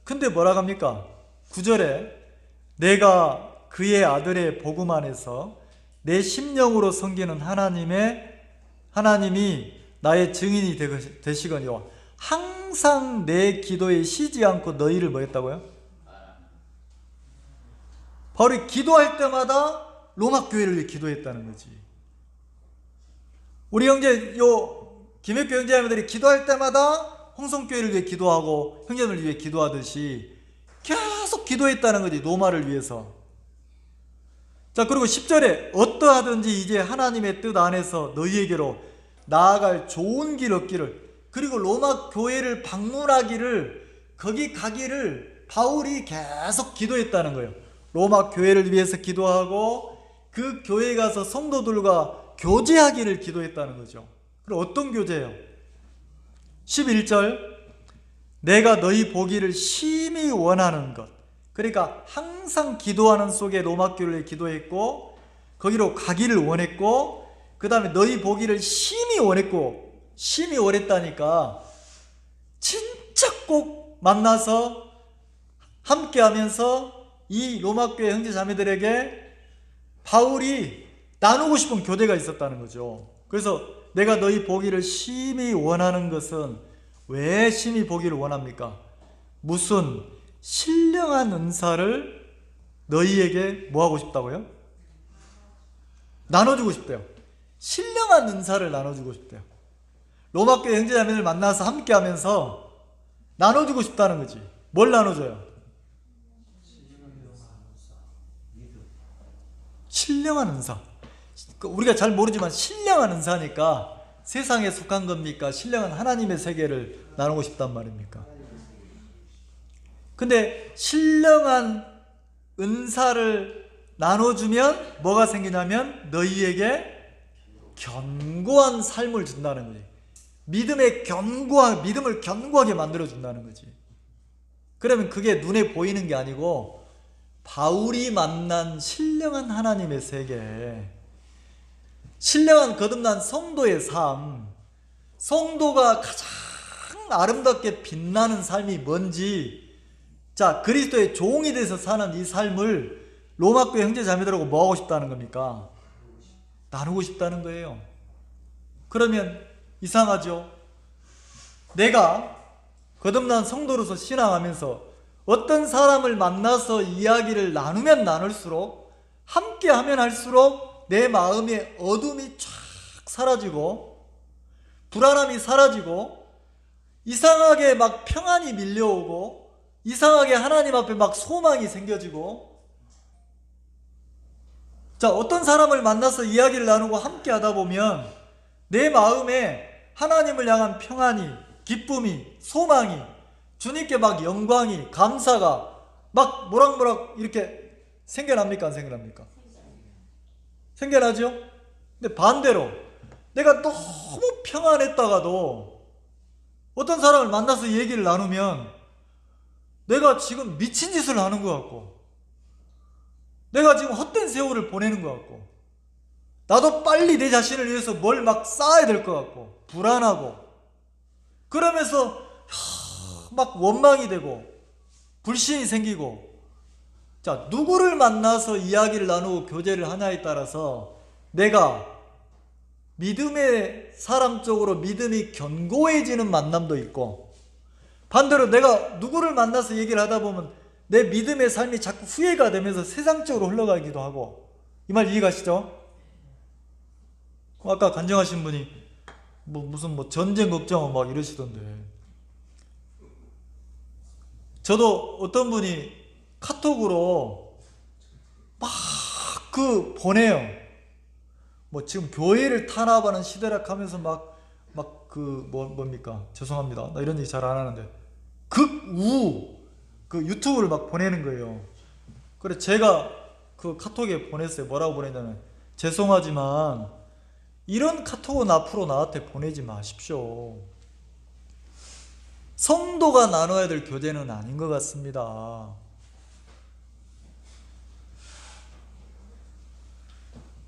근데 뭐라고 합니까? 9절에 내가 그의 아들의 복음 안에서 내 심령으로 섬기는 하나님이 나의 증인이 되시거니와 항상 내 기도에 쉬지 않고 너희를 뭐 했다고요? 바울이 기도할 때마다 로마 교회를 위해 기도했다는 거지. 우리 김혁교 형제자매들이 기도할 때마다 홍성교회를 위해 기도하고 형제들을 위해 기도하듯이 계속 기도했다는 거지. 로마를 위해서. 자, 그리고 10절에 어떠하든지 이제 하나님의 뜻 안에서 너희에게로 나아갈 좋은 길 얻기를, 그리고 로마 교회를 방문하기를, 거기 가기를 바울이 계속 기도했다는 거예요. 로마 교회를 위해서 기도하고 그 교회에 가서 성도들과 교제하기를 기도했다는 거죠. 그럼 어떤 교제예요? 11절 내가 너희 보기를 심히 원하는 것. 그러니까 항상 기도하는 속에 로마 교회를 기도했고 거기로 가기를 원했고 그 다음에 너희 보기를 심히 원했고, 심히 원했다니까 진짜 꼭 만나서 함께 하면서 이 로마 교회 형제 자매들에게 바울이 나누고 싶은 교대가 있었다는 거죠. 그래서 내가 너희 보기를 심히 원하는 것은 왜 심히 보기를 원합니까? 무슨 신령한 은사를 너희에게 뭐 하고 싶다고요? 나눠주고 싶대요. 신령한 은사를 나눠주고 싶대요. 로마교회 형제자매들 만나서 함께 하면서 나눠주고 싶다는 거지. 뭘 나눠줘요? 신령한 은사. 우리가 잘 모르지만 신령한 은사니까 세상에 속한 겁니까? 신령한 하나님의 세계를 나누고 싶단 말입니까? 근데 신령한 은사를 나눠주면 뭐가 생기냐면 너희에게 견고한 삶을 준다는 거지. 믿음을 견고하게 만들어준다는 거지. 그러면 그게 눈에 보이는 게 아니고 바울이 만난 신령한 하나님의 세계, 신령한 거듭난 성도의 삶, 성도가 가장 아름답게 빛나는 삶이 뭔지, 자, 그리스도의 종이 돼서 사는 이 삶을 로마교회 형제자매들하고 뭐 하고 싶다는 겁니까? 나누고 싶다는 거예요. 그러면 이상하죠? 내가 거듭난 성도로서 신앙하면서 어떤 사람을 만나서 이야기를 나누면 나눌수록, 함께 하면 할수록 내 마음의 어둠이 쫙 사라지고 불안함이 사라지고 이상하게 막 평안이 밀려오고 이상하게 하나님 앞에 막 소망이 생겨지고, 자, 어떤 사람을 만나서 이야기를 나누고 함께 하다 보면 내 마음에 하나님을 향한 평안이, 기쁨이, 소망이, 주님께 막 영광이, 감사가 막 모락모락 이렇게 생겨납니까? 안 생겨납니까? 생겨나죠? 근데 반대로 내가 너무 평안했다가도 어떤 사람을 만나서 얘기를 나누면 내가 지금 미친 짓을 하는 것 같고, 내가 지금 헛된 세월을 보내는 것 같고, 나도 빨리 내 자신을 위해서 뭘 막 쌓아야 될 것 같고, 불안하고, 그러면서 막 원망이 되고 불신이 생기고. 자, 누구를 만나서 이야기를 나누고 교제를 하냐에 따라서 내가 믿음의 사람 쪽으로 믿음이 견고해지는 만남도 있고, 반대로 내가 누구를 만나서 얘기를 하다 보면 내 믿음의 삶이 자꾸 후회가 되면서 세상적으로 흘러가기도 하고. 이 말 이해가시죠? 아까 간증하신 분이 무슨 전쟁 걱정하고 막 이러시던데, 저도 어떤 분이 카톡으로 막 보내요. 지금 교회를 탄압하는 시대라 하면서 뭡니까? 죄송합니다. 나 이런 얘기 잘 안 하는데 극우 유튜브를 막 보내는 거예요. 그래 제가 그 카톡에 보냈어요. 뭐라고 보냈냐면, 죄송하지만 이런 카톡은 앞으로 나한테 보내지 마십시오. 성도가 나눠야 될 교제는 아닌 것 같습니다.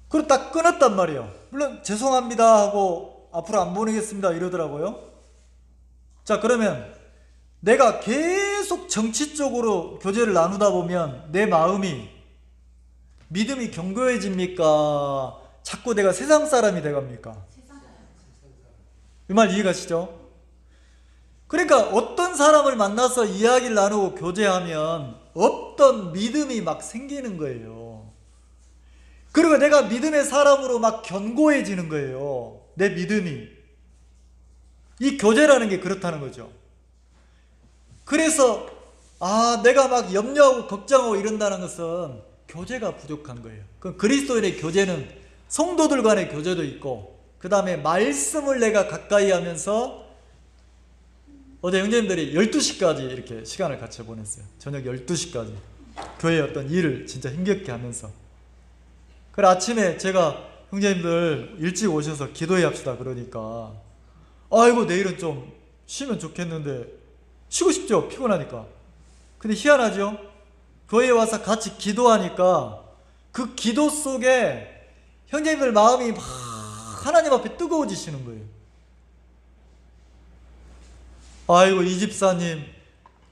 그리고 딱 끊었단 말이에요. 물론 죄송합니다 하고 앞으로 안 보내겠습니다 이러더라고요. 자, 그러면 내가 계속 정치 쪽으로 교제를 나누다 보면 내 마음이, 믿음이 견고해집니까? 자꾸 내가 세상 사람이 돼갑니까? 이 말 이해가시죠? 그러니까 어떤 사람을 만나서 이야기를 나누고 교제하면 없던 믿음이 막 생기는 거예요. 그리고 내가 믿음의 사람으로 막 견고해지는 거예요. 내 믿음이. 이 교제라는 게 그렇다는 거죠. 그래서 내가 막 염려하고 걱정하고 이런다는 것은 교제가 부족한 거예요. 그리스도인의 교제는 성도들 간의 교제도 있고, 그 다음에 말씀을 내가 가까이 하면서, 어제 형제님들이 12시까지 이렇게 시간을 같이 보냈어요. 저녁 12시까지 교회의 어떤 일을 진짜 힘겹게 하면서. 그래 아침에 제가 형제님들 일찍 오셔서 기도해 합시다 그러니까, 아이고 내일은 좀 쉬면 좋겠는데, 쉬고 싶죠, 피곤하니까. 근데 희한하죠? 교회에 와서 같이 기도하니까 그 기도 속에 형제님들 마음이 막 하나님 앞에 뜨거워지시는 거예요. 아이고 이 집사님,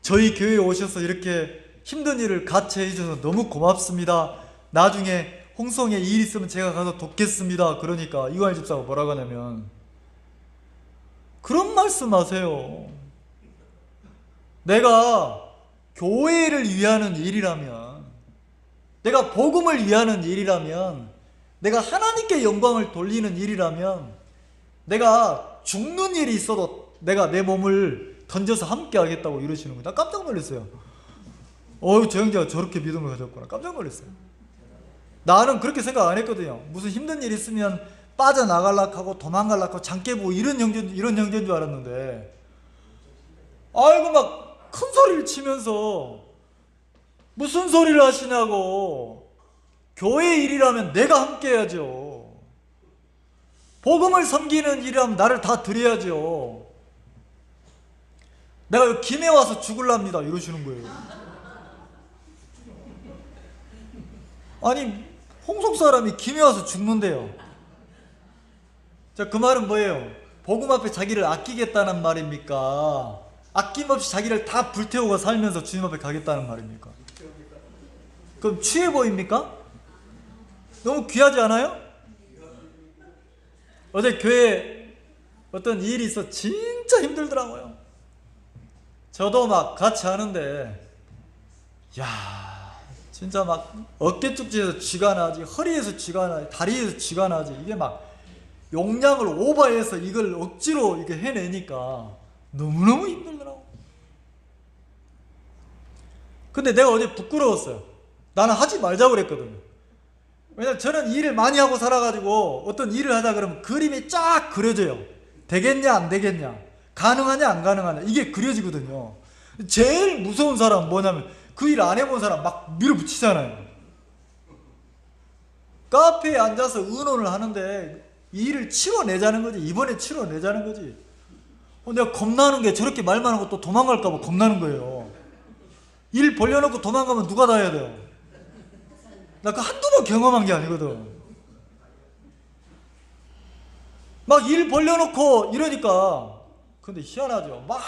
저희 교회에 오셔서 이렇게 힘든 일을 같이 해주셔서 너무 고맙습니다. 나중에 홍성에 일 있으면 제가 가서 돕겠습니다. 그러니까 이관일 집사가 뭐라고 하냐면, 그런 말씀 하세요. 내가 교회를 위하는 일이라면, 내가 복음을 위하는 일이라면, 내가 하나님께 영광을 돌리는 일이라면, 내가 죽는 일이 있어도 내가 내 몸을 던져서 함께 하겠다고 이러시는 거예요. 나 깜짝 놀랐어요. 저 형제가 저렇게 믿음을 가졌구나. 깜짝 놀랐어요. 나는 그렇게 생각 안 했거든요. 무슨 힘든 일 있으면 빠져나갈락 하고 도망갈락 하고 장깨부고 이런 형제인 줄 알았는데, 아이고 막 큰 소리를 치면서 무슨 소리를 하시냐고. 교회 일이라면 내가 함께 해야죠. 복음을 섬기는 일이라면 나를 다 드려야죠. 내가 여기 김해 와서 죽을랍니다 이러시는 거예요. 아니 홍속 사람이 김해 와서 죽는데요. 자, 그 말은 뭐예요? 복음 앞에 자기를 아끼겠다는 말입니까? 아낌없이 자기를 다 불태우고 살면서 주님 앞에 가겠다는 말입니까? 그럼 취해 보입니까? 너무 귀하지 않아요? 어제 교회에 어떤 일이 있어 진짜 힘들더라고요. 저도 막 같이 하는데, 야, 진짜 막 어깨 쪽지에서 쥐가 나지, 허리에서 쥐가 나지, 다리에서 쥐가 나지. 이게 막 용량을 오버해서 이걸 억지로 이렇게 해내니까 너무너무 힘들더라고. 근데 내가 어제 부끄러웠어요. 나는 하지 말자고 그랬거든요. 왜냐면 저는 일을 많이 하고 살아가지고 어떤 일을 하자 그러면 그림이 쫙 그려져요. 되겠냐 안 되겠냐, 가능하냐 안 가능하냐, 이게 그려지거든요. 제일 무서운 사람은 뭐냐면 그 일 안 해본 사람 막 밀어붙이잖아요. 카페에 앉아서 의논을 하는데 이 일을 치러내자는 거지. 이번에 치러내자는 거지. 내가 겁나는 게 저렇게 말만 하고 또 도망갈까 봐 겁나는 거예요. 일 벌려놓고 도망가면 누가 다 해야 돼요? 나 그 한두 번 경험한 게 아니거든. 막 일 벌려놓고 이러니까. 근데 희한하죠. 막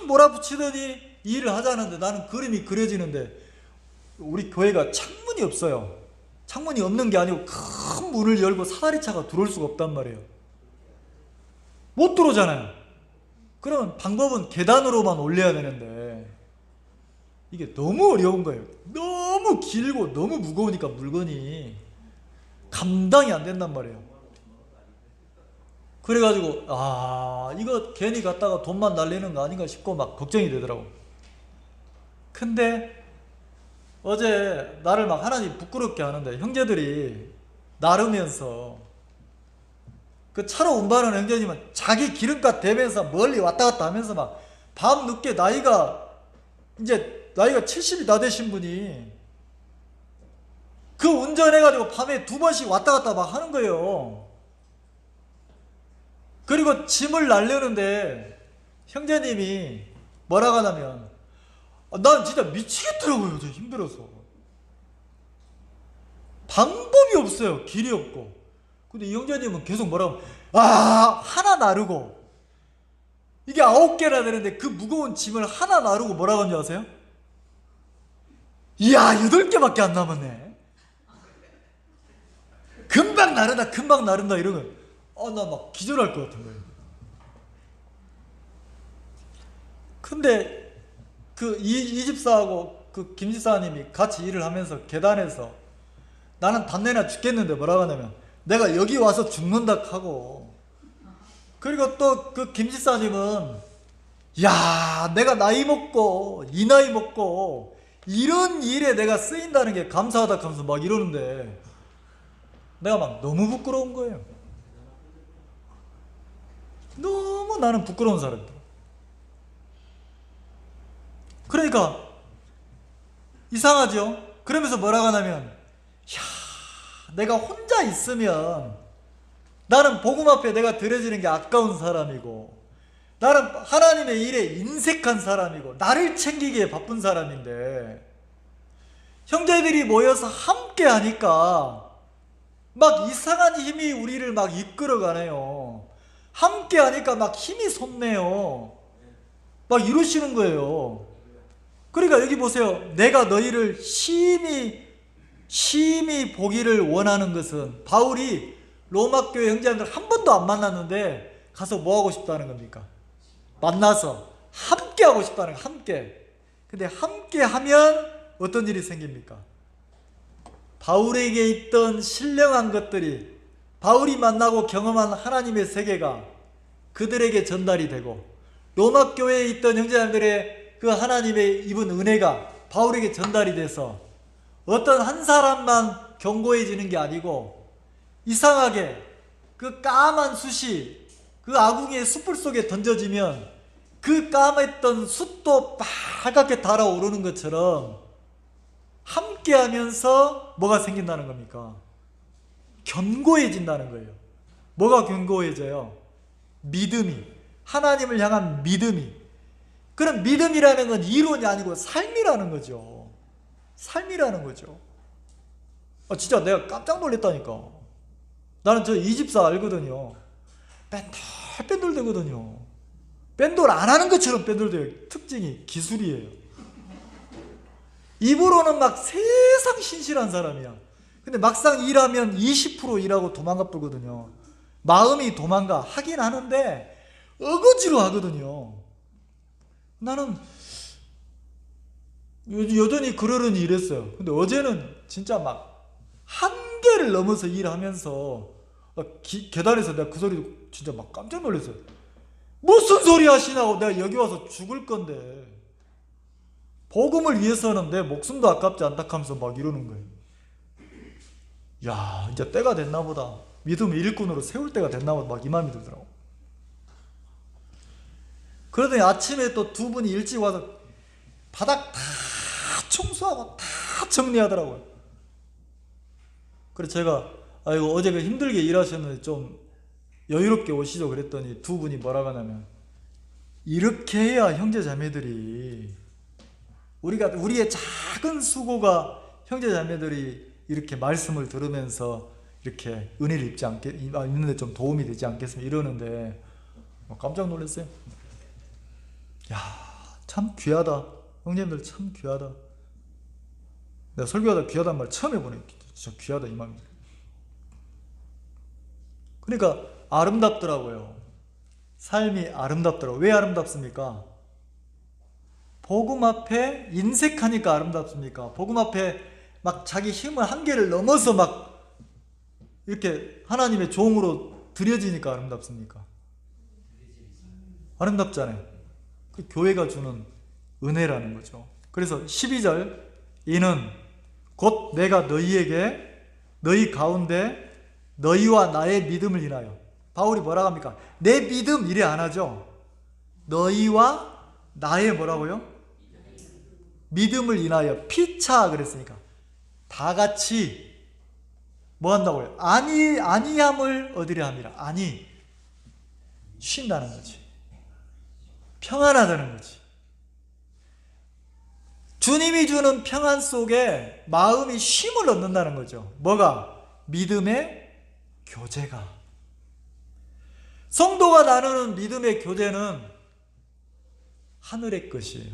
몰아붙이더니 일을 하자는데 나는 그림이 그려지는데, 우리 교회가 창문이 없어요. 창문이 없는 게 아니고 큰 문을 열고 사다리차가 들어올 수가 없단 말이에요. 못 들어오잖아요. 그러면 방법은 계단으로만 올려야 되는데 이게 너무 어려운 거예요. 너무 길고 너무 무거우니까 물건이 감당이 안 된단 말이에요. 그래가지고 이거 괜히 갔다가 돈만 날리는 거 아닌가 싶고 막 걱정이 되더라고. 근데 어제 나를 막 하나님 부끄럽게 하는데 형제들이 나르면서, 그 차로 운반하는 형제님은 자기 기름값 대면서 멀리 왔다 갔다 하면서 막 밤 늦게 나이가 70이 다 되신 분이 그 운전해가지고 밤에 2번씩 왔다 갔다 막 하는 거예요. 그리고 짐을 날려는데 형제님이 뭐라고 하냐면, 난 진짜 미치겠더라고요. 저 힘들어서. 방법이 없어요. 길이 없고. 근데 이 형제님은 계속 뭐라고 하나 나르고, 이게 9개나 되는데 그 무거운 짐을 하나 나르고 뭐라고 하는지 아세요? 이야, 8개밖에 안 남았네. 금방 나른다 이러면 나 막 기절할 것 같은 거예요. 근데 이 집사하고 그 김 집사님이 같이 일을 하면서 계단에서, 나는 담내나 죽겠는데 뭐라고 하냐면, 내가 여기 와서 죽는다 하고, 그리고 또 그 김 집사님은 야, 내가 나이 먹고 이 나이 먹고 이런 일에 내가 쓰인다는 게 감사하다 하면서 막 이러는데 내가 막 너무 부끄러운 거예요. 너무 나는 부끄러운 사람이다. 그러니까 이상하죠? 그러면서 뭐라고 하냐면, 내가 혼자 있으면 나는 복음 앞에 내가 드려지는 게 아까운 사람이고, 나는 하나님의 일에 인색한 사람이고, 나를 챙기기에 바쁜 사람인데, 형제들이 모여서 함께 하니까 막 이상한 힘이 우리를 막 이끌어가네요. 함께 하니까 막 힘이 솟네요. 막 이러시는 거예요. 그러니까 여기 보세요. 내가 너희를 심히 보기를 원하는 것은, 바울이 로마 교회 형제들 한 번도 안 만났는데 가서 뭐 하고 싶다는 겁니까? 만나서 함께 하고 싶다는 거예요. 함께. 근데 함께 하면 어떤 일이 생깁니까? 바울에게 있던 신령한 것들이, 바울이 만나고 경험한 하나님의 세계가 그들에게 전달이 되고, 로마 교회에 있던 형제들의 그 하나님의 입은 은혜가 바울에게 전달이 돼서 어떤 한 사람만 견고해지는 게 아니고, 이상하게 그 까만 숯이 그 아궁이의 숯불 속에 던져지면 그 까맸던 숯도 빨갛게 달아오르는 것처럼 함께 하면서 뭐가 생긴다는 겁니까? 견고해진다는 거예요. 뭐가 견고해져요? 믿음이. 하나님을 향한 믿음이. 그럼 믿음이라는 건 이론이 아니고 삶이라는 거죠. 삶이라는 거죠. 진짜 내가 깜짝 놀랐다니까. 나는 저 이 집사 알거든요. 뺀돌되거든요. 뺀돌 안 하는 것처럼 뺀돌돼요. 특징이 기술이에요. 입으로는 막 세상 신실한 사람이야. 근데 막상 일하면 20% 일하고 도망가 버거든요. 마음이 도망가 하긴 하는데 어거지로 하거든요. 나는 여전히 그러려니 이랬어요. 근데 어제는 진짜 막 한계를 넘어서 일하면서 계단에서 내가 그 소리 진짜 막 깜짝 놀랐어요. 무슨 소리 하시냐고. 내가 여기 와서 죽을 건데 복음을 위해서는 내 목숨도 아깝지 않다 하면서 막 이러는 거예요. 야, 이제 때가 됐나 보다. 믿음의 일꾼으로 세울 때가 됐나 보다. 막 이 마음이 들더라고. 그러더니 아침에 또 두 분이 일찍 와서 바닥 다 청소하고 다 정리하더라고요. 그래서 제가 아이고 어제 그 힘들게 일하셨는데 좀 여유롭게 오시죠 그랬더니 두 분이 뭐라고 하냐면, 이렇게 해야 형제 자매들이 우리의 작은 수고가 형제 자매들이 이렇게 말씀을 들으면서 이렇게 은혜를 입는데 좀 도움이 되지 않겠습니까? 이러는데 깜짝 놀랐어요. 야, 참 귀하다. 형제님들 참 귀하다. 내가 설교하다 귀하다는 말 처음 해보네. 진짜 귀하다 이 마음이. 그러니까 아름답더라고요. 삶이 아름답더라고요. 왜 아름답습니까? 복음 앞에 인색하니까 아름답습니까? 복음 앞에 막 자기 힘을 한계를 넘어서 막 이렇게 하나님의 종으로 드려지니까 아름답습니까? 아름답잖아요. 그 교회가 주는 은혜라는 거죠. 그래서 12절, 이는 곧 내가 너희 가운데 너희와 나의 믿음을 인하여. 바울이 뭐라고 합니까? 내 믿음 이래 안 하죠. 너희와 나의 뭐라고요? 믿음을 인하여 피차 그랬으니까 다 같이 뭐 한다고요? 아니함을 얻으려 함이라. 쉰다는 거지. 평안하다는 거지. 주님이 주는 평안 속에 마음이 쉼을 얻는다는 거죠. 뭐가? 믿음의 교제가. 성도가 나누는 믿음의 교제는 하늘의 것이에요.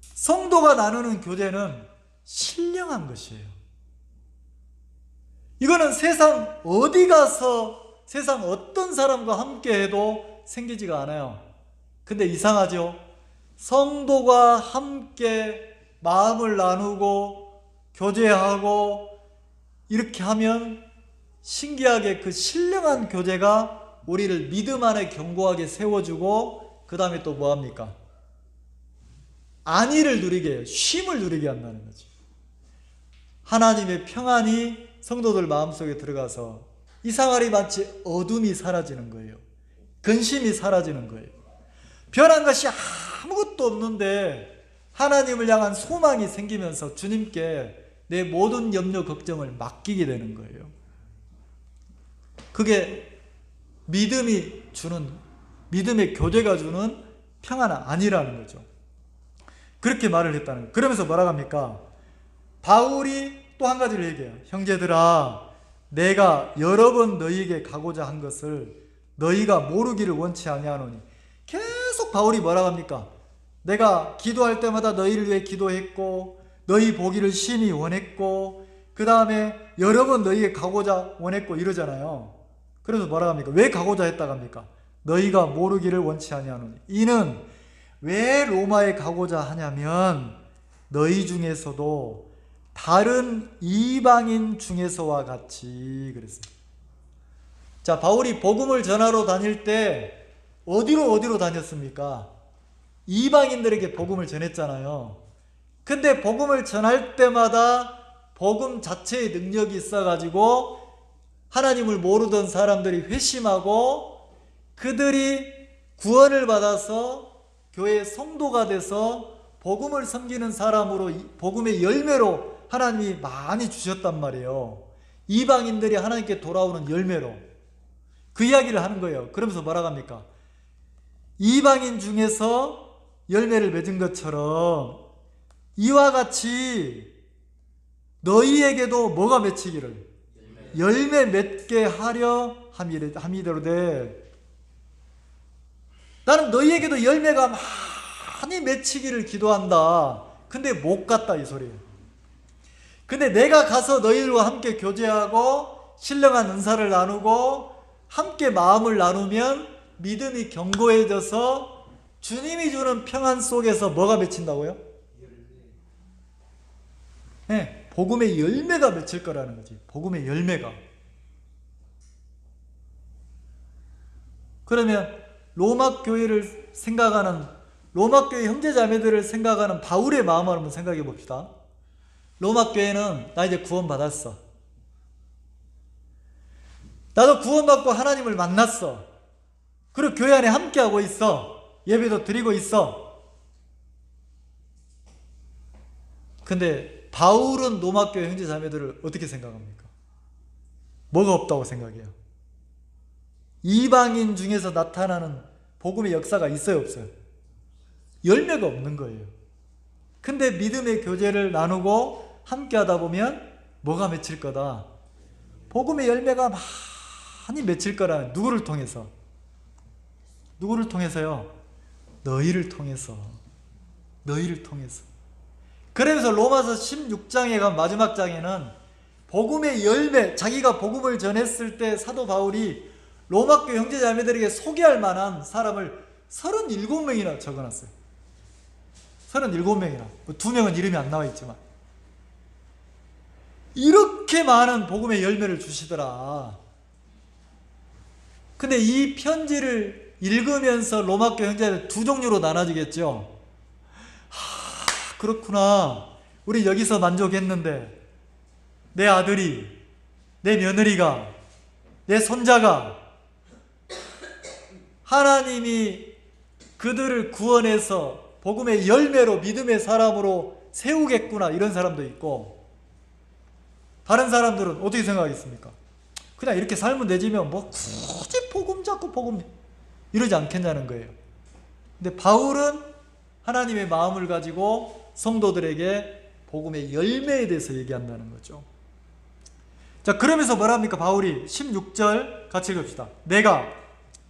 성도가 나누는 교제는 신령한 것이에요. 이거는 세상 어디 가서 세상 어떤 사람과 함께 해도 생기지가 않아요. 근데 이상하죠? 성도가 함께 마음을 나누고 교제하고 이렇게 하면 신기하게 그 신령한 교제가 우리를 믿음 안에 견고하게 세워주고 그 다음에 또 뭐합니까? 안위를 누리게 해요. 쉼을 누리게 한다는 거지. 하나님의 평안이 성도들 마음속에 들어가서 이상하리 마치 어둠이 사라지는 거예요. 근심이 사라지는 거예요. 변한 것이 아무것도 없는데 하나님을 향한 소망이 생기면서 주님께 내 모든 염려 걱정을 맡기게 되는 거예요. 그게 믿음의 교제가 주는 평안 아니라는 거죠. 그렇게 말을 했다는 거예요. 그러면서 뭐라고 합니까? 바울이 또 한 가지를 얘기해요. 형제들아, 내가 여러 번 너희에게 가고자 한 것을 너희가 모르기를 원치 아니하노니. 계속 바울이 뭐라고 합니까? 내가 기도할 때마다 너희를 위해 기도했고 너희 보기를 심히 원했고 그 다음에 여러 번 너희에게 가고자 원했고 이러잖아요. 그래서 뭐라고 합니까? 왜 가고자 했다고 합니까? 너희가 모르기를 원치 아니하노니. 이는 왜 로마에 가고자 하냐면 너희 중에서도 다른 이방인 중에서와 같이 그랬어요. 자, 바울이 복음을 전하러 다닐 때 어디로 다녔습니까? 이방인들에게 복음을 전했잖아요. 근데 복음을 전할 때마다 복음 자체의 능력이 있어가지고 하나님을 모르던 사람들이 회심하고 그들이 구원을 받아서 교회의 성도가 돼서 복음을 섬기는 사람으로 복음의 열매로 하나님이 많이 주셨단 말이에요. 이방인들이 하나님께 돌아오는 열매로 그 이야기를 하는 거예요. 그러면서 뭐라고 합니까? 이방인 중에서 열매를 맺은 것처럼 이와 같이 너희에게도 뭐가 맺히기를 열매 맺게 하려 함이로되 나는 너희에게도 열매가 많이 맺히기를 기도한다. 근데 못 갔다 이 소리예요. 근데 내가 가서 너희들과 함께 교제하고 신령한 은사를 나누고 함께 마음을 나누면 믿음이 견고해져서 주님이 주는 평안 속에서 뭐가 맺힌다고요? 네, 복음의 열매가 맺힐 거라는 거지. 복음의 열매가. 그러면 로마 교회를 생각하는, 로마 교회 형제자매들을 생각하는 바울의 마음을 한번 생각해 봅시다. 로마 교회는 나 이제 구원 받았어. 나도 구원받고 하나님을 만났어. 그리고 교회 안에 함께하고 있어. 예배도 드리고 있어. 근데 바울은 로마 교회 형제자매들을 어떻게 생각합니까? 뭐가 없다고 생각해요? 이방인 중에서 나타나는 복음의 역사가 있어요, 없어요? 열매가 없는 거예요. 근데 믿음의 교제를 나누고 함께 하다 보면 뭐가 맺힐 거다? 복음의 열매가 많이 맺힐 거라는. 누구를 통해서? 누구를 통해서요? 너희를 통해서. 너희를 통해서. 그러면서 로마서 16장에 간 마지막 장에는 복음의 열매, 자기가 복음을 전했을 때 사도 바울이 로마교회 형제자매들에게 소개할 만한 사람을 37명이나 적어놨어요. 37명이나. 2명은 이름이 안 나와 있지만. 이렇게 많은 복음의 열매를 주시더라. 근데 이 편지를 읽으면서 로마교회 형제자매들 두 종류로 나눠지겠죠. 그렇구나. 우리 여기서 만족했는데 내 아들이, 내 며느리가, 내 손자가 하나님이 그들을 구원해서 복음의 열매로 믿음의 사람으로 세우겠구나, 이런 사람도 있고, 다른 사람들은 어떻게 생각하겠습니까? 그냥 이렇게 살면 되지면 뭐 굳이 복음 잡고 복음 이러지 않겠냐는 거예요. 근데 바울은 하나님의 마음을 가지고 성도들에게 복음의 열매에 대해서 얘기한다는 거죠. 자, 그러면서 뭐랍니까? 바울이 16절 같이 읽읍시다.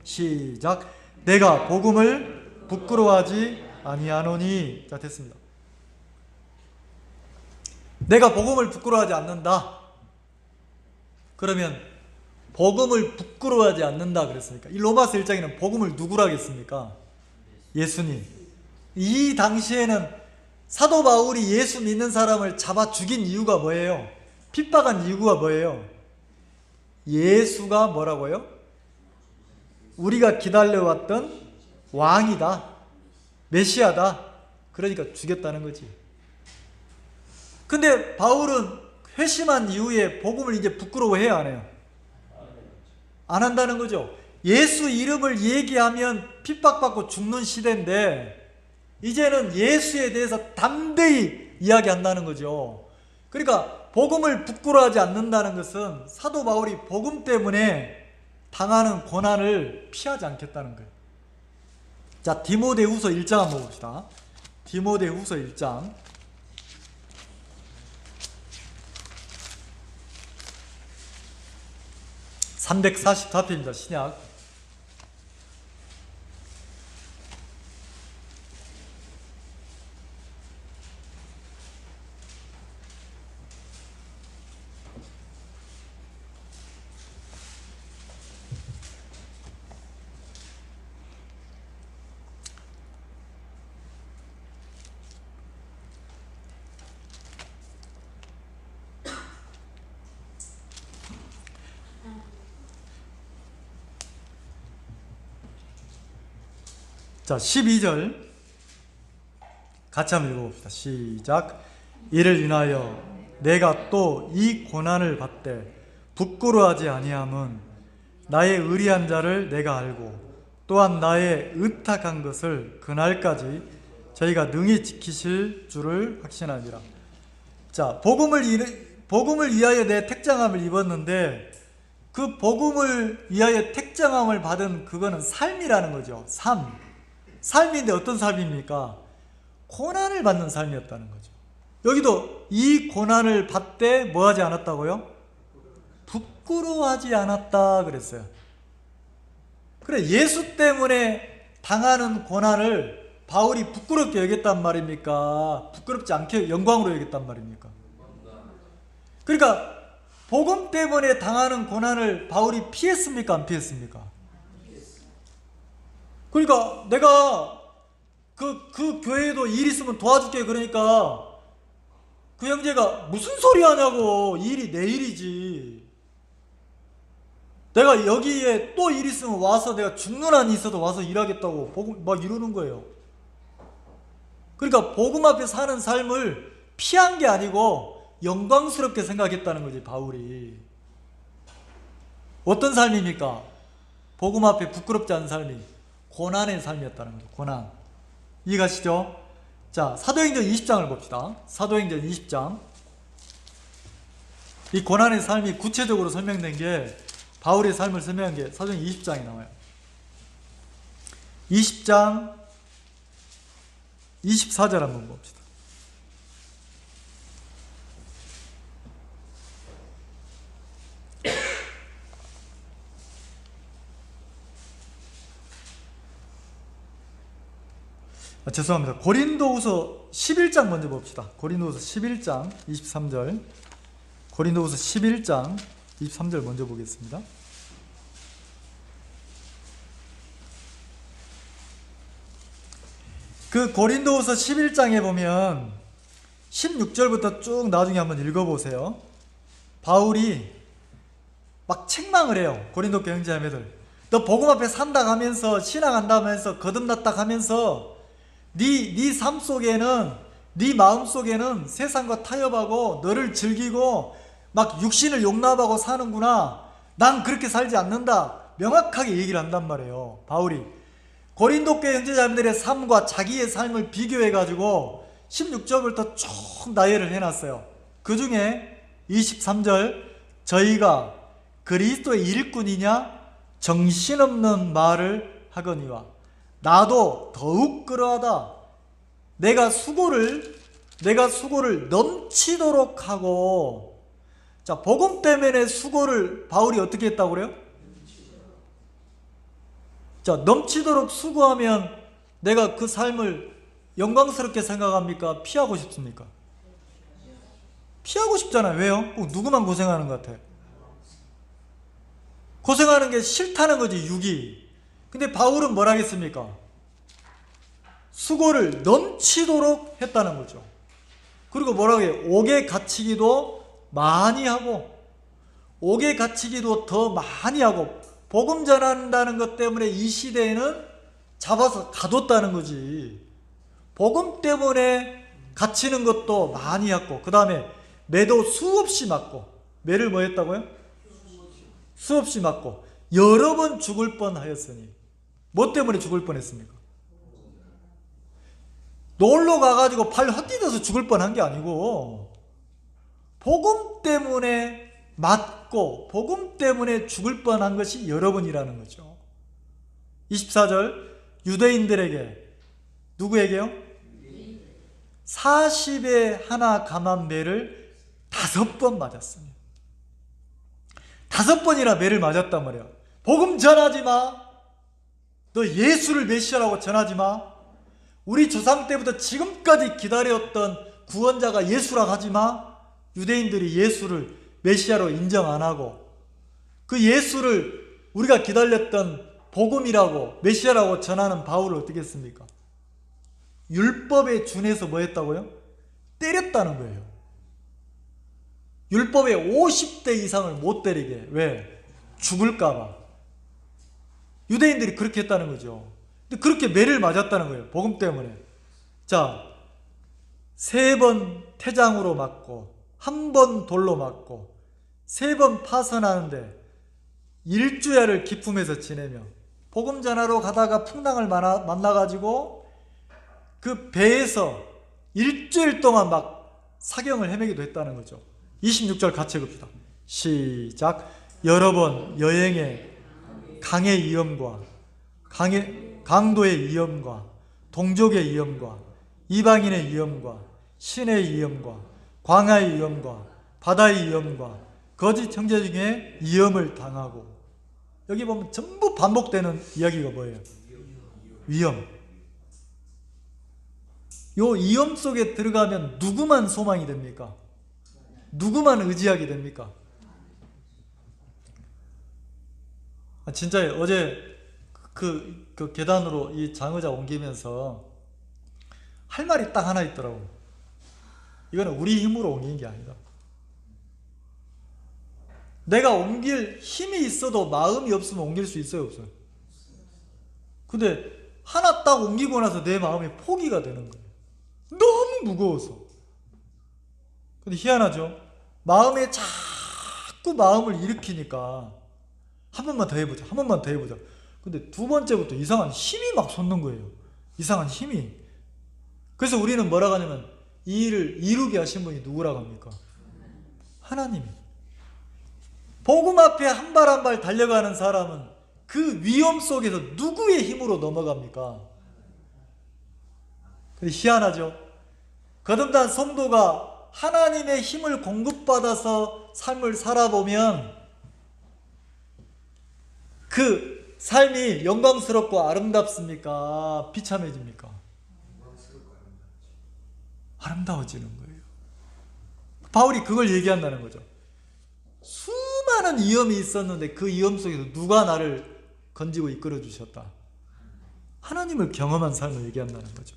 시작. 내가 복음을 부끄러워하지 아니하노니. 자, 됐습니다. 내가 복음을 부끄러워하지 않는다. 그러면 복음을 부끄러워하지 않는다 그랬으니까 이 로마서 1장에는 복음을 누구라 했습니까? 예수님. 이 당시에는 사도 바울이 예수 믿는 사람을 잡아 죽인 이유가 뭐예요? 핍박한 이유가 뭐예요? 예수가 뭐라고요? 우리가 기다려왔던 왕이다, 메시아다. 그러니까 죽였다는 거지. 근데 바울은 회심한 이후에 복음을 이제 부끄러워해야 안 해요? 안 한다는 거죠. 예수 이름을 얘기하면 핍박받고 죽는 시대인데 이제는 예수에 대해서 담대히 이야기한다는 거죠. 그러니까 복음을 부끄러워하지 않는다는 것은 사도 바울이 복음 때문에 당하는 고난을 피하지 않겠다는 거예요. 자, 디모데후서 1장 한번 봅시다. 디모데후서 1장 344페이지입니다. 신약. 자, 12절 같이 한번 읽어봅시다. 시작. 이를 인하여 내가 또 이 고난을 받되 부끄러워하지 아니함은 나의 의리한 자를 내가 알고 또한 나의 의탁한 것을 그날까지 저희가 능히 지키실 줄을 확신하니라. 자, 복음을 위하여 내 택장함을 입었는데 그 복음을 위하여 택장함을 받은 그거는 삶이라는 거죠. 삶인데 어떤 삶입니까? 고난을 받는 삶이었다는 거죠. 여기도 이 고난을 받되 뭐 하지 않았다고요? 부끄러워하지 않았다 그랬어요. 그래, 예수 때문에 당하는 고난을 바울이 부끄럽게 여겼단 말입니까? 부끄럽지 않게 영광으로 여겼단 말입니까? 그러니까 복음 때문에 당하는 고난을 바울이 피했습니까? 안 피했습니까? 그러니까 내가 그 교회에도 일 있으면 도와줄게 그러니까 그 형제가 무슨 소리 하냐고, 일이 내 일이지. 내가 여기에 또 일 있으면 와서 내가 죽는 한이 있어도 와서 일하겠다고 복음 막 이러는 거예요. 그러니까 복음 앞에 사는 삶을 피한 게 아니고 영광스럽게 생각했다는 거지, 바울이. 어떤 삶입니까? 복음 앞에 부끄럽지 않은 삶이 고난의 삶이었다는 거죠. 고난. 이해가시죠? 자, 사도행전 20장을 봅시다. 사도행전 20장. 이 고난의 삶이 구체적으로 설명된 게, 바울의 삶을 설명한 게 사도행전 20장에 나와요. 20장 24절 한번 봅시다. 죄송합니다. 고린도후서 11장 먼저 봅시다. 고린도후서 11장 23절. 고린도후서 11장 23절 먼저 보겠습니다. 그 고린도후서 11장에 보면 16절부터 쭉 나중에 한번 읽어보세요. 바울이 막 책망을 해요. 고린도 교회 형제자매들. 너 복음 앞에 산다 하면서 신앙한다 하면서 거듭났다 하면서 네 삶 속에는, 네 마음 속에는 세상과 타협하고 너를 즐기고 막 육신을 용납하고 사는구나. 난 그렇게 살지 않는다. 명확하게 얘기를 한단 말이에요, 바울이. 고린도 교회 형제자매들의 삶과 자기의 삶을 비교해가지고 16절부터 쭉 나열을 해놨어요. 그 중에 23절, 저희가 그리스도의 일꾼이냐 정신없는 말을 하거니와 나도 더욱 그러하다. 내가 수고를 넘치도록 하고. 자, 복음 때문에 수고를 바울이 어떻게 했다고 그래요? 자, 넘치도록 수고하면 내가 그 삶을 영광스럽게 생각합니까? 피하고 싶습니까? 피하고 싶잖아요. 왜요? 꼭 누구만 고생하는 것 같아. 고생하는 게 싫다는 거지, 육이. 근데 바울은 뭐라 하겠습니까? 수고를 넘치도록 했다는 거죠. 그리고 뭐라고 해요? 옥에 갇히기도 많이 하고, 옥에 갇히기도 더 많이 하고, 복음 전한다는 것 때문에 이 시대에는 잡아서 가뒀다는 거지. 복음 때문에 갇히는 것도 많이 했고, 그 다음에 매도 수없이 맞고. 매를 뭐 했다고요? 수없이 맞고 여러 번 죽을 뻔하였으니. 뭐 때문에 죽을 뻔했습니까? 놀러 가가지고 팔 헛디뎌서 죽을 뻔한 게 아니고 복음 때문에 맞고 복음 때문에 죽을 뻔한 것이 여러 번이라는 거죠. 24절, 유대인들에게, 누구에게요? 40에 하나 감한 매를 5번 맞았습니다. 5번이나 매를 맞았단 말이야. 복음 전하지 마. 너 예수를 메시아라고 전하지 마. 우리 조상 때부터 지금까지 기다렸던 구원자가 예수라고 하지 마. 유대인들이 예수를 메시아로 인정 안 하고 그 예수를 우리가 기다렸던 복음이라고 메시아라고 전하는 바울을 어떻게 했습니까? 율법에 준해서 뭐 했다고요? 때렸다는 거예요. 율법의 50대 이상을 못 때리게. 왜? 죽을까 봐. 유대인들이 그렇게 했다는 거죠. 근데 그렇게 매를 맞았다는 거예요, 복음 때문에. 자, 3번 태장으로 맞고 1번 돌로 맞고 3번 파선하는데 일주야를 기품에서 지내며 복음 전하러 가다가 풍랑을 만나가지고 그 배에서 일주일 동안 막 사경을 헤매기도 했다는 거죠. 26절 같이 읽읍시다. 시작. 여러 번 여행에 강의 위험과 강도의 위험과 동족의 위험과 이방인의 위험과 신의 위험과 광야의 위험과 바다의 위험과 거짓 형제 중에 위험을 당하고, 여기 보면 전부 반복되는 이야기가 뭐예요? 위험. 요 위험 속에 들어가면 누구만 소망이 됩니까? 누구만 의지하게 됩니까? 진짜 어제 그 계단으로 이 장의자 옮기면서 할 말이 딱 하나 있더라고. 이거는 우리 힘으로 옮긴 게 아니다. 내가 옮길 힘이 있어도 마음이 없으면 옮길 수 있어요, 없어요? 근데 하나 딱 옮기고 나서 내 마음이 포기가 되는 거예요. 너무 무거워서. 근데 희한하죠? 마음에 자꾸 마음을 일으키니까 한 번만 더 해보자, 한 번만 더 해보자. 근데 두 번째부터 이상한 힘이 막 솟는 거예요. 이상한 힘이. 그래서 우리는 뭐라고 하냐면 이 일을 이루게 하신 분이 누구라고 합니까? 하나님이. 복음 앞에 한 발 한 발 달려가는 사람은 그 위험 속에서 누구의 힘으로 넘어갑니까? 근데 희한하죠? 거듭난 성도가 하나님의 힘을 공급받아서 삶을 살아보면 그 삶이 영광스럽고 아름답습니까? 비참해집니까? 아름다워지는 거예요. 바울이 그걸 얘기한다는 거죠. 수많은 위험이 있었는데 그 위험 속에서 누가 나를 건지고 이끌어 주셨다? 하나님을 경험한 삶을 얘기한다는 거죠.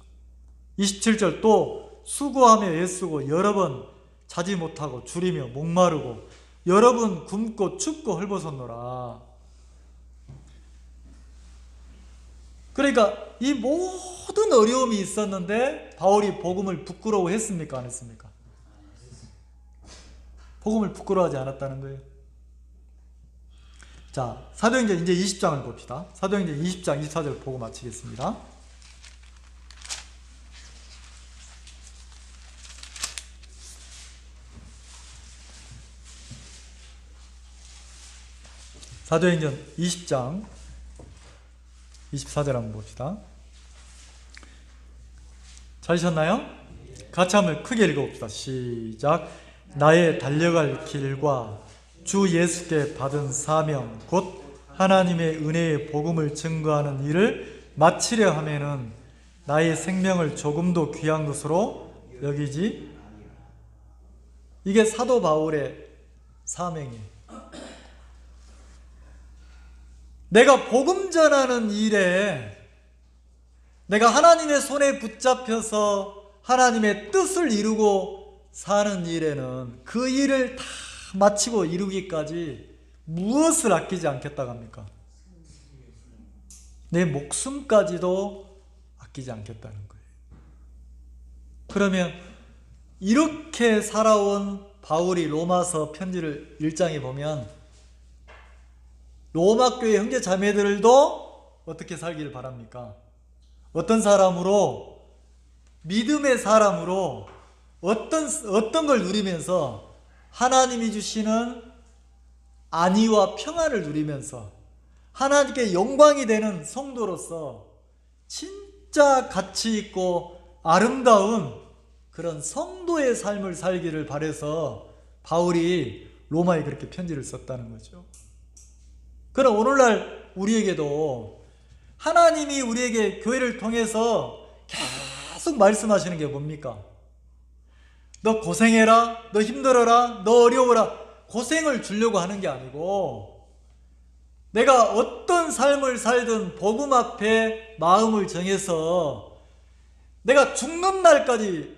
27절 또 수고하며 애쓰고 여러 번 자지 못하고 줄이며 목마르고 여러 번 굶고 춥고 헐벗었노라. 그러니까 이 모든 어려움이 있었는데 바울이 복음을 부끄러워했습니까? 안 했습니까? 복음을 부끄러워하지 않았다는 거예요. 자, 사도행전 이제 20장을 봅시다. 사도행전 20장 24절 보고 마치겠습니다. 사도행전 20장 24절 한번 봅시다. 찾으셨나요? 같이 한번 크게 읽어봅시다. 시작. 나의 달려갈 길과 주 예수께 받은 사명 곧 하나님의 은혜의 복음을 증거하는 일을 마치려 하면은 나의 생명을 조금도 귀한 것으로 여기지. 이게 사도 바울의 사명이에요. 내가 복음 전하는 일에 내가 하나님의 손에 붙잡혀서 하나님의 뜻을 이루고 사는 일에는 그 일을 다 마치고 이루기까지 무엇을 아끼지 않겠다고 합니까? 내 목숨까지도 아끼지 않겠다는 거예요. 그러면 이렇게 살아온 바울이 로마서 편지를 1장에 보면 로마 교회 형제 자매들도 어떻게 살기를 바랍니까? 어떤 사람으로, 믿음의 사람으로 어떤 걸 누리면서 하나님이 주시는 안위와 평안을 누리면서 하나님께 영광이 되는 성도로서 진짜 가치 있고 아름다운 그런 성도의 삶을 살기를 바라서 바울이 로마에 그렇게 편지를 썼다는 거죠. 그럼 오늘날 우리에게도 하나님이 우리에게 교회를 통해서 계속 말씀하시는 게 뭡니까? 너 고생해라, 너 힘들어라, 너 어려워라. 고생을 주려고 하는 게 아니고 내가 어떤 삶을 살든 복음 앞에 마음을 정해서 내가 죽는 날까지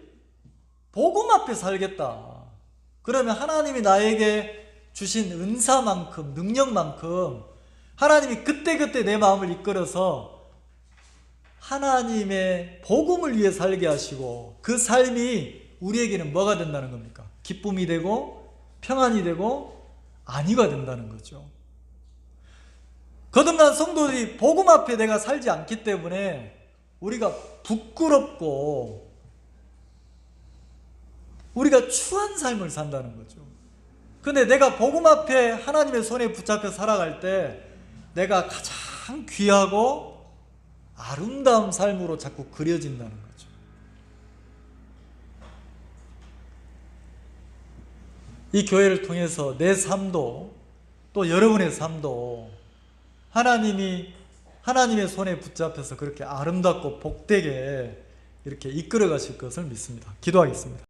복음 앞에 살겠다. 그러면 하나님이 나에게 주신 은사만큼, 능력만큼 하나님이 그때그때 내 마음을 이끌어서 하나님의 복음을 위해 살게 하시고 그 삶이 우리에게는 뭐가 된다는 겁니까? 기쁨이 되고 평안이 되고 안위가 된다는 거죠. 거듭난 성도들이 복음 앞에 내가 살지 않기 때문에 우리가 부끄럽고 우리가 추한 삶을 산다는 거죠. 근데 내가 복음 앞에 하나님의 손에 붙잡혀 살아갈 때 내가 가장 귀하고 아름다운 삶으로 자꾸 그려진다는 거죠. 이 교회를 통해서 내 삶도 또 여러분의 삶도 하나님의 손에 붙잡혀서 그렇게 아름답고 복되게 이렇게 이끌어 가실 것을 믿습니다. 기도하겠습니다.